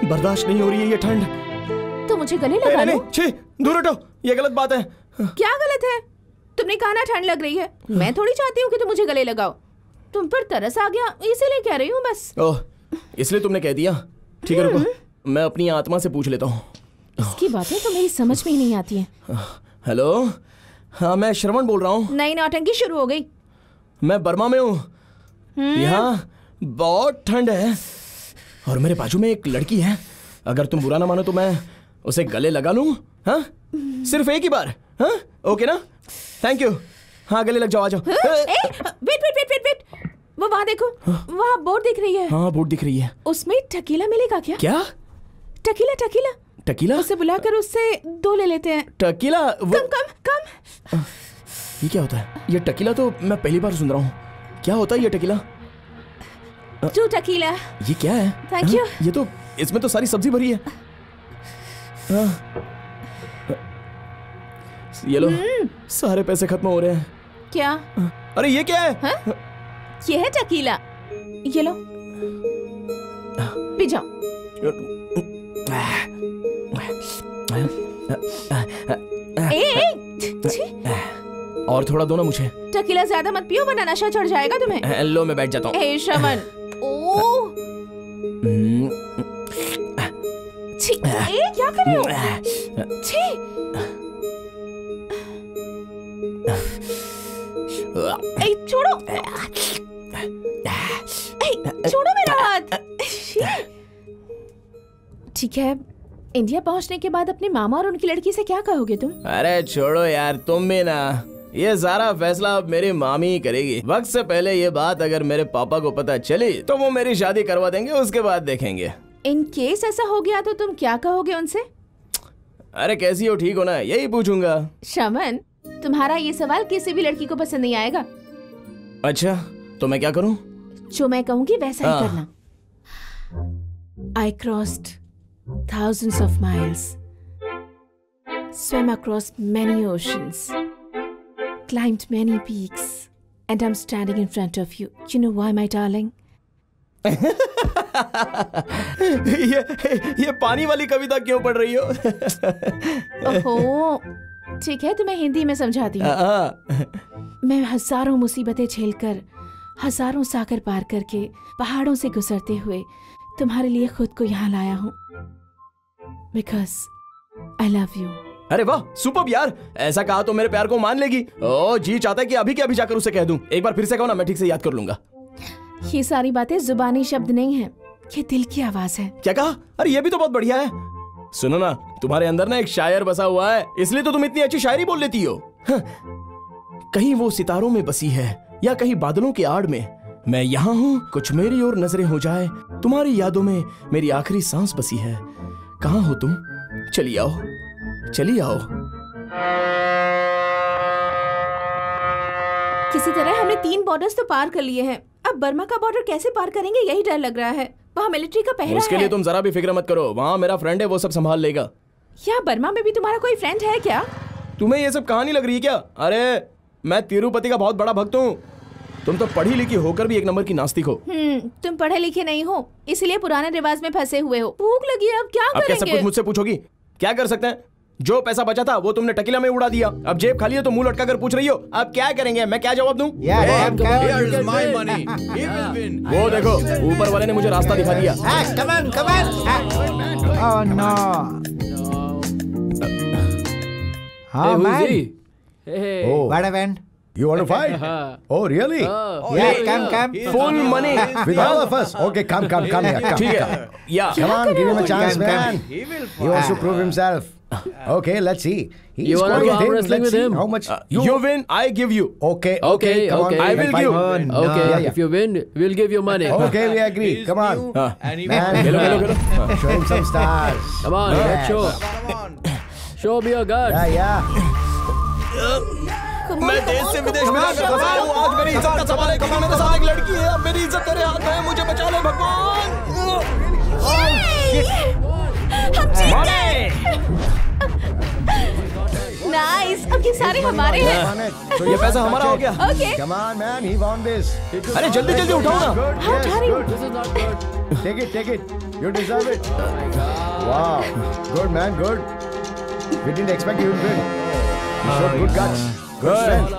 B: बर्दाश्त नहीं हो रही है ये ठंड।
K: तो मुझे गले लगा लो।
B: छी, दूर हटो, ये गलत बात है।
K: क्या गलत है? तुमने कहा ना ठंड लग रही है, मैं थोड़ी चाहती हूँ कि तुम मुझे गले लगाओ। तुम पर तरस आ गया इसीलिए कह रही हूँ बस।
B: ओह, इसलिए तुमने कह दिया? ठीक है रुको, मैं अपनी आत्मा से पूछ लेता हूँ।
K: इसकी बातें तो मेरी समझ में ही नहीं आती हैं।
B: हेलो, हाँ मैं श्रवण बोल रहा हूँ।
K: नई नौटंकी शुरू हो गई।
B: मैं बर्मा में हूँ। यहाँ बहुत ठंड है और मेरे बाजू में एक लड़की है। अगर तुम बुरा ना मानो तो मैं उसे गले लगा लूँ। हाँ, सिर्फ एक ही बार। हाँ, ओके ना? Thank you. हाँ, गले लग जाओ, आ जाओ।
K: वेट, वो वहाँ देखो, वहाँ बोर्ड दिख रही है।
B: हाँ, बोर्ड दिख रही है।
K: उसमें टकीला मिलेगा क्या?
B: क्या?
K: टकीला उसे बुलाकर उससे 2 ले लेते हैं।
B: टकीला?
K: कम।
B: ये क्या होता है? ये टकीला तो मैं पहली बार सुन रहा हूँ। क्या होता है ये टकीला?
K: 2 टकीला।
B: ये क्या है?
K: Thank you.
B: ये तो, इसमें तो सारी सब्जी भरी है। ये लो, सारे पैसे खत्म हो रहे हैं।
K: क्या?
B: अरे ये क्या है?
K: हा? ये है टकीला, ये लो पी जाओ।
B: और थोड़ा दो ना मुझे।
K: टकीला ज्यादा मत पियो वरना नशा चढ़ जाएगा तुम्हें।
B: लो मैं बैठ जाता हूँ।
K: श्रवण, ओह छी, क्या कर रहे हो? छी, छोड़ो, छोड़ो मेरा हाथ। ठीक है, इंडिया पहुंचने के बाद अपने मामा और उनकी लड़की से क्या कहोगे तुम?
B: अरे छोड़ो यार, तुम भी ना। ये सारा फैसला अब मेरी मामी ही करेगी। वक्त से पहले ये बात अगर मेरे पापा को पता चली तो वो मेरी शादी करवा देंगे, उसके बाद देखेंगे।
K: इन केस ऐसा हो गया तो तुम क्या कहोगे उनसे?
B: अरे कैसी हो, ठीक हो ना, यही पूछूंगा।
K: श्रवण, तुम्हारा ये सवाल किसी भी लड़की को पसंद नहीं आएगा।
B: अच्छा, तो मैं क्या करूं?
K: जो मैं कहूंगी वैसा ही करना। I crossed thousands of miles, swam across many oceans, climbed many peaks, and I'm standing in front of you. You know why, my darling?
B: ये पानी वाली कविता क्यों पढ़ रही हो?
K: ओहो, ठीक है, तुम्हें हिंदी में समझाती हूँ। मैं हजारों मुसीबतें झेलकर, हजारों सागर पार करके, पहाड़ों से गुजरते हुए तुम्हारे लिए खुद को यहाँ लाया हूँ। Because I love you.
B: अरे वाह, सुपर्ब यार, ऐसा कहा तो मेरे प्यार को मान लेगी। ओ जी चाहता है कि अभी के अभी जाकर उसे कह दूं। एक बार फिर से कहो ना, मैं ठीक से याद कर लूंगा।
K: ये सारी बातें जुबानी शब्द नहीं है, ये दिल की आवाज है।
B: क्या कहा? अरे ये भी तो बहुत बढ़िया है। सुनो ना, तुम्हारे अंदर ना एक शायर बसा हुआ है, इसलिए तो तुम इतनी अच्छी शायरी बोल लेती हो। कहीं वो सितारों में बसी है या कहीं बादलों की आड़ में, मैं यहाँ हूँ, कुछ मेरी ओर नजरें हो जाए, तुम्हारी यादों में मेरी आखिरी सांस बसी है। कहाँ हो तुम? चली आओ, चली आओ।
K: किसी तरह हमने 3 बॉर्डर्स तो पार कर लिए हैं। अब बर्मा का बॉर्डर कैसे पार करेंगे, यही डर लग रहा है। वहाँ मिलिट्री का पहरा है।
B: उसके लिए तुम जरा भी फिक्र मत करो, वहाँ मेरा फ्रेंड है, वो सब संभाल लेगा।
K: यहाँ बर्मा में भी तुम्हारा कोई फ्रेंड है क्या?
B: तुम्हें ये सब कहानी लग रही है क्या? अरे मैं तिरुपति का बहुत बड़ा भक्त हूँ। तुम तो पढ़ी लिखी होकर भी एक नंबर की नास्तिक हो।
K: तुम पढ़े लिखे नहीं हो, इसलिए पुराने रिवाज में फंसे हुए हो। भूख लगी है, अब क्या करेंगे?
B: अब क्या सब कुछ मुझसे पूछोगी? क्या कर सकते हैं? जो पैसा बचा था वो तुमने टकीला में उड़ा दिया। अब जेब खाली है तो मुंह लटका कर पूछ रही हो। अब क्या करेंगे? मैं क्या जवाब दूं? वो देखो, ऊपर वाले ने मुझे रास्ता दिखा दिया।
H: You want to fight? Oh, really?
E: Yeah, come.
H: Full money with all of us. Okay, come here.
B: ठीक है,
H: Come on, give him a chance, man. He wants to prove himself. Okay, let's see. He's
F: You wanna
H: going
F: go
H: with
F: arm
H: him.
F: wrestling
H: Let's
F: with
H: see
F: him?
H: how much
B: You win, I give you.
H: Okay,
F: Okay,
H: come on.
F: okay.
B: I will give.
F: Okay,
H: Yeah, yeah.
F: if you win, we'll give you money.
H: Okay, we agree. Come on.
A: And he
H: Man, show him some stars.
F: Come on, let's show. Show me your guts.
H: Yeah, yeah.
B: मैं देश से विदेश में जाकर फंसा हूँ। आज मेरी इज्जत का सवाल है। कभी मेरे साथ एक लड़की है। अब मेरी इज्जत तेरे हाथ में है। मुझे बचा ले भगवान।
K: हम जीत गए। नाइस, अब ये सारे हमारे हैं।
H: So
B: ये पैसा हमारा हो गया।
K: Okay.
H: Come on, man. He won this.
B: अरे जल्दी जल्दी उठाओ ना।
H: Good.
K: हाँ,
H: Yes,
K: उठा रही हूँ।
H: good.
F: This is not good.
H: Take it, take it. You deserve it. Wow. Good, man. Good. We didn't expect you to win. You showed good guts. Good strength.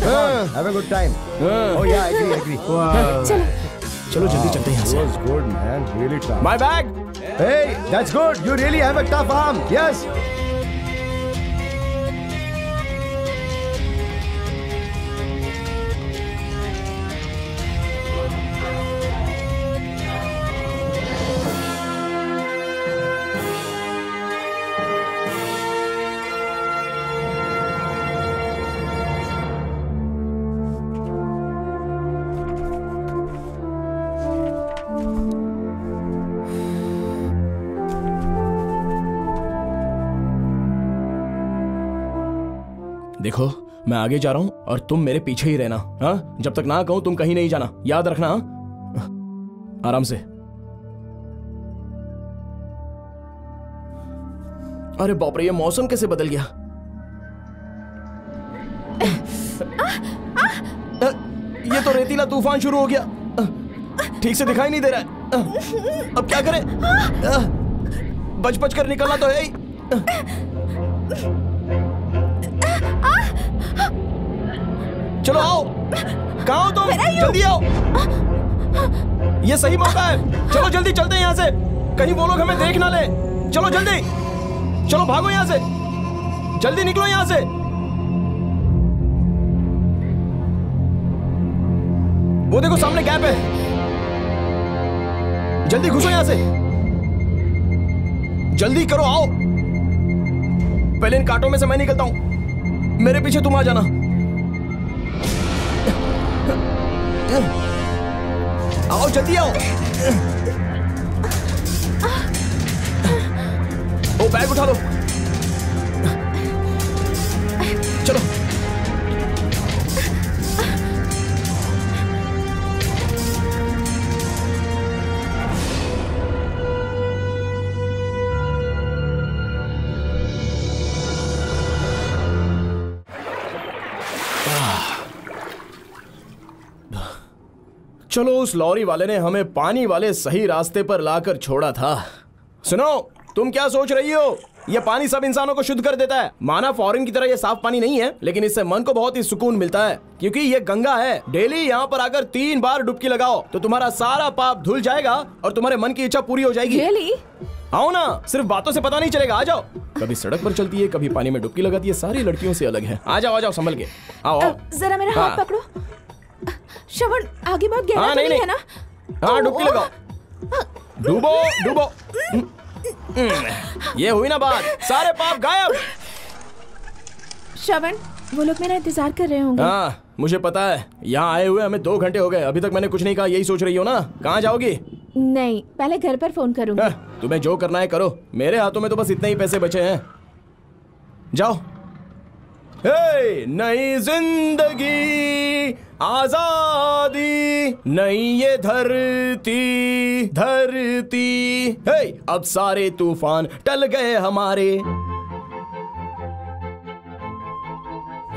H: Come on, have a good time. Oh yeah, I agree.
B: चलो जल्दी चलते हैं यहाँ से।
H: Was good, man. Really tough.
B: My bag.
H: Hey, that's good. You really have a tough arm. Yes.
B: देखो मैं आगे जा रहा हूँ और तुम मेरे पीछे ही रहना। हाँ, जब तक ना कहूं तुम कहीं नहीं जाना, याद रखना। हाँ? आराम से। अरे बाप रे, ये मौसम कैसे बदल गया? ये तो रेतीला तूफान शुरू हो गया। ठीक से दिखाई नहीं दे रहा है। अब क्या करें? बच बच कर निकलना तो है ही। चलो आओ। कहाँ हो तुम? जल्दी आओ। ये सही मौका है। चलो जल्दी चलते हैं यहाँ से, कहीं वो लोग हमें देख ना ले। चलो जल्दी, चलो भागो यहाँ से, जल्दी निकलो यहाँ से। वो देखो सामने गैप है, जल्दी घुसो यहाँ से, जल्दी करो, आओ। पहले इन कांटों में से मैं निकलता हूं, मेरे पीछे तुम आ जाना। आओ जल्दी आओ। ओ बैग उठा लो, चलो। चलो, उस लॉरी वाले ने हमें पानी वाले सही रास्ते पर लाकर छोड़ा था। सुनो, तुम क्या सोच रही हो? ये पानी सब इंसानों को शुद्ध कर देता है। माना फॉरेन की तरह ये साफ पानी नहीं है, लेकिन इससे मन को बहुत ही सुकून मिलता है, क्योंकि ये गंगा है। डेली यहाँ पर आकर 3 बार डुबकी लगाओ तो तुम्हारा सारा पाप धुल जाएगा और तुम्हारे मन की इच्छा पूरी हो जाएगी।
K: Really?
B: आओ ना, सिर्फ बातों से पता नहीं चलेगा। आ जाओ। कभी सड़क पर चलती है, कभी पानी में डुबकी लगाती है, सारी लड़कियों से अलग है। आ जाओ संभल के। आओ आओ।
K: जरा मेरा हाथ पकड़ो। श्रवण, आगे बहुत गहरा तो नहीं है ना?
B: हाँ, डुबकी लगाओ, डूबो डूबो। ये हुई ना बात, सारे पाप गायब।
K: श्रवण, वो लोग मेरा इंतजार कर रहे होंगे।
B: हाँ, मुझे पता है। यहाँ आए हुए हमें 2 घंटे हो गए, अभी तक मैंने कुछ नहीं कहा। यही सोच रही हो ना? कहाँ जाओगी?
K: नहीं, पहले घर पर फोन करूंगी।
B: तुम्हें जो करना है करो, मेरे हाथों में तो बस इतने ही पैसे बचे हैं। जाओ। हे, नई जिंदगी, आजादी, नई ये धरती धरती। हे, अब सारे तूफान टल गए हमारे।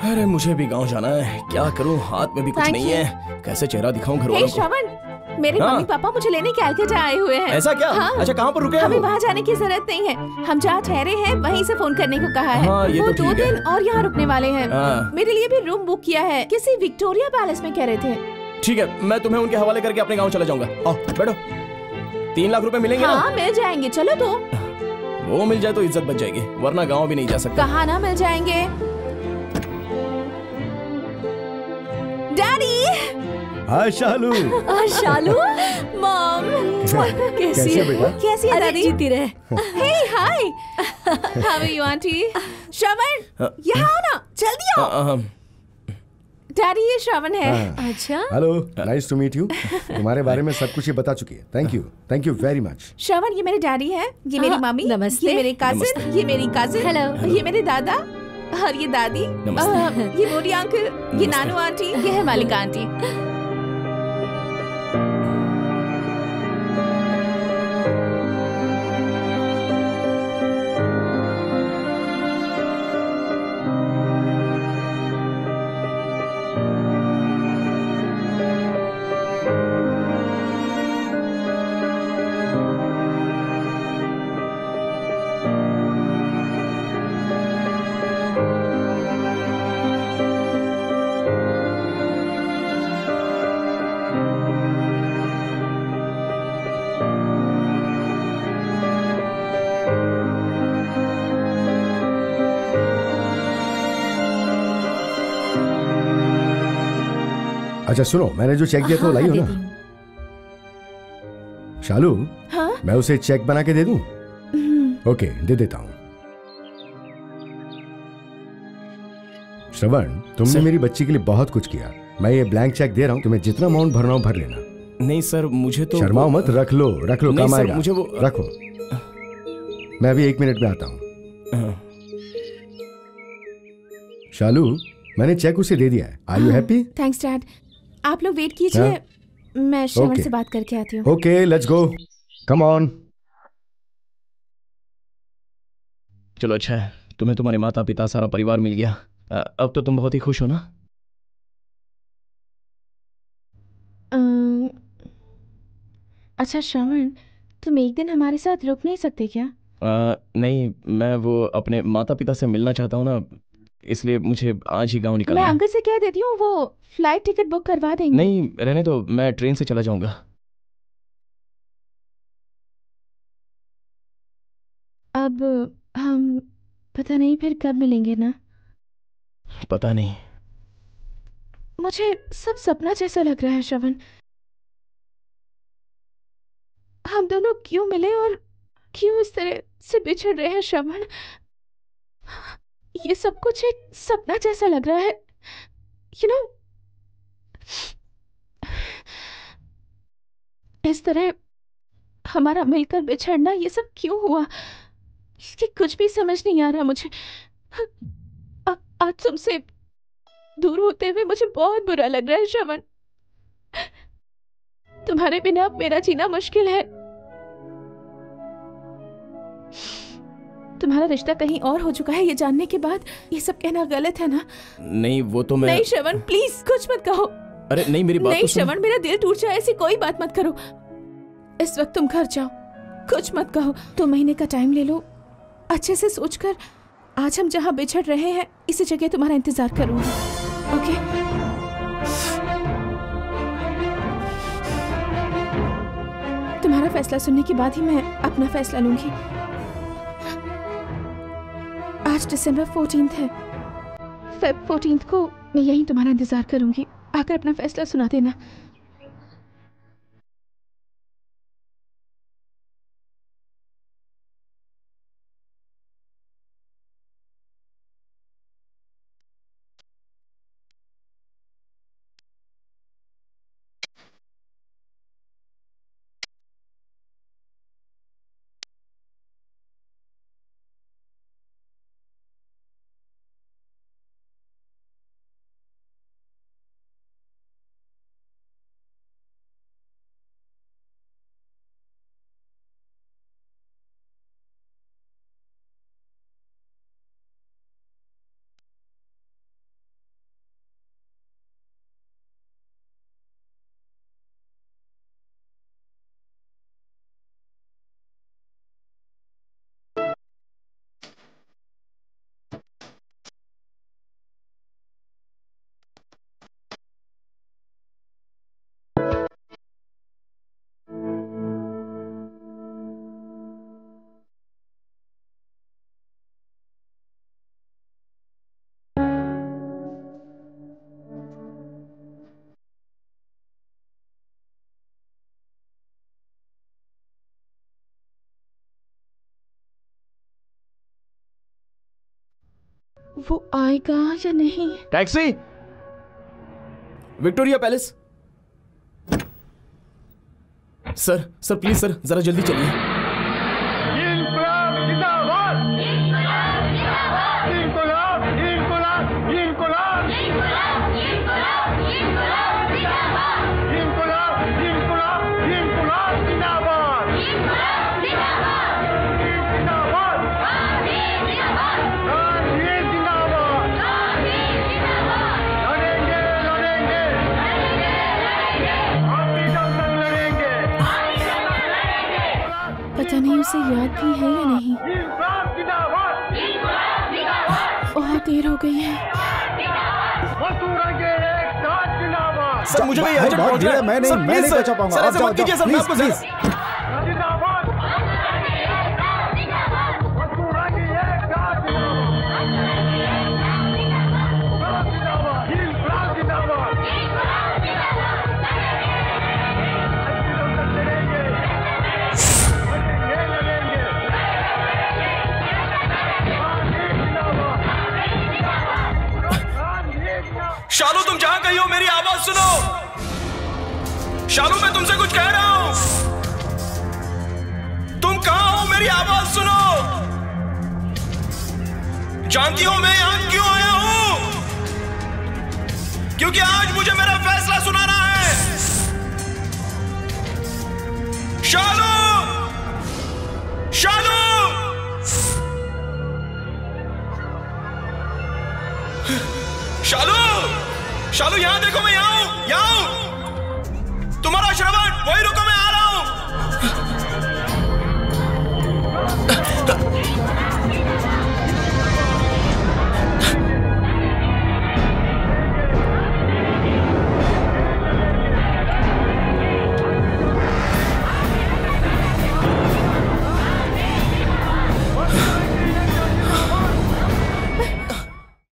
B: अरे मुझे भी गांव जाना है, क्या करूं? हाथ में भी कुछ नहीं है, कैसे चेहरा दिखाऊं घर वालों को?
K: श्रवण, मेरे मम्मी पापा मुझे लेने कैलकाटा आए हुए हैं।
B: ऐसा क्या?
K: हाँ?
B: अच्छा, कहाँ पर रुके हैं?
K: हमें वहाँ जाने की जरूरत नहीं है, हम जहाँ ठहरे हैं वहीं से फोन करने को कहा है।
B: हाँ, ये
K: वो
B: तो
K: 2
B: ठीक है।
K: दिन और यहाँ रुकने वाले हैं।
B: हाँ।
K: मेरे लिए भी रूम बुक किया है, किसी विक्टोरिया पैलेस में कह रहे थे।
B: ठीक है, मैं तुम्हें उनके हवाले करके अपने गाँव चला जाऊंगा। आओ बैठो। 3 लाख रुपए मिलेंगे
K: हाँ,
B: ना?
K: मिल जाएंगे। चलो तो।
B: वो मिल जाए तो इज्जत बच जाएगी, वरना गाँव भी नहीं जा सकता।
K: कहाँ ना मिल जाएंगे। डैडी,
H: हाय शालू।
K: शालू, मॉम
H: कैसी है बेटा?
K: कैसी है
D: अरे
K: दादी?
D: जीती रहे।
K: हे हाय, हाउ आर यू आंटी? श्रवण, यहाँ आओ ना, जल्दी आओ। डैडी, ये श्रवण है।
D: अच्छा,
H: hello, nice to meet you. तुम्हारे बारे में सब कुछ ये बता चुकी है। Thank you very much.
K: Shravan, ये मेरे डैडी हैं, ये मेरी मम्मी,
D: नमस्ते।
K: ये मेरे कजिन, ये मेरी कजिन,
D: हेलो।
K: ये मेरे दादा और ये दादी, ये मोरी अंकल, ये नानू आंटी, ये है मालिका आंटी।
H: अच्छा सुनो, मैंने जो चेक दिया तो लाई हो ना? शालू,
K: हाँ?
H: मैं उसे चेक बना के दे दूं? ओके, दे देता हूं। श्रवण, तुमने मेरी बच्ची के लिए बहुत कुछ किया। मैं ये ब्लैंक चेक दे रहा हूं, तुम्हें जितना अमाउंट भरना हो भर लेना।
B: नहीं सर, मुझे तो
H: शर्माओ मत, रख लो
B: नहीं
H: काम
B: सर,
H: आएगा।
B: मुझे वो
H: रखो, मैं अभी 1 मिनट में आता हूं। शालू, मैंने चेक उसे दे दिया है। Are you happy?
K: Thanks dad. आप लोग वेट कीजिए, मैं श्रवण
H: Okay.
K: से बात करके आती हूँ।
H: Okay, let's go, come on.
B: चलो अच्छा है, तुम्हें तुम्हारे माता पिता सारा परिवार मिल गया। अब तो तुम बहुत ही खुश हो ना?
K: अच्छा श्रवण, तुम एक दिन हमारे साथ रुक नहीं सकते क्या?
B: नहीं, मैं वो अपने माता पिता से मिलना चाहता हूँ ना, इसलिए मुझे आज ही गांव निकलना
K: मैं
B: है।
K: अंकल से कह देती हूँ, वो फ्लाइट टिकट बुक करवा देंगे।
B: नहीं रहने दो, मैं ट्रेन से चला जाऊंगा।
K: अब हम पता नहीं फिर कब मिलेंगे ना।
B: पता नहीं।
K: मुझे सब सपना जैसा लग रहा है श्रवण। हम दोनों क्यों मिले और क्यों इस तरह से बिछड़ रहे हैं श्रवण? ये सब कुछ एक सपना जैसा लग रहा है, यू नो। इस तरह हमारा मिलकर बिछड़ना, ये सब क्यों हुआ, इसकी कुछ भी समझ नहीं आ रहा मुझे। आज तुमसे दूर होते हुए मुझे बहुत बुरा लग रहा है श्रवण। तुम्हारे बिना अब मेरा जीना मुश्किल है। तुम्हारा रिश्ता कहीं और हो चुका है, ये जानने के बाद ये सब कहना गलत है ना?
B: नहीं वो तो मैं
K: नहीं श्रवण, प्लीज कुछ मत कहो।
B: अरे नहीं, मेरी बात
K: नहीं
B: तो सुनो।
K: श्रवण, मेरा दिल टूट जाए ऐसी कोई बात मत करो। इस वक्त तुम घर जाओ, कुछ मत कहो। 2 महीने का टाइम ले लो, अच्छे से सोचकर। आज हम जहाँ बिछड़ रहे हैं इसी जगह तुम्हारा इंतजार करूंगी। ओके? तुम्हारा फैसला सुनने के बाद ही मैं अपना फैसला लूंगी। आज दिसंबर 14 है, फेब 14 को मैं यहीं तुम्हारा इंतजार करूंगी। आकर अपना फैसला सुना देना। वो आएगा या नहीं?
B: Taxi, Victoria palace. Sir sir please sir, जरा जल्दी चलिए।
K: पता नहीं उसे याद भी है या नहीं। बहुत देर हो गई है।
B: सर मुझे भी अर्जेंट पहुंचना है।
C: मैं नहीं बचा पाऊंगा।
B: सर ऐसा मत कीजिए सर, मैं आपको शालू, तुम जहां कहीं हो मेरी आवाज सुनो। शालू, मैं तुमसे कुछ कह रहा हूं। तुम कहां हो? मेरी आवाज सुनो। जानती हो मैं यहां क्यों आया हूं? क्योंकि आज मुझे मेरा फैसला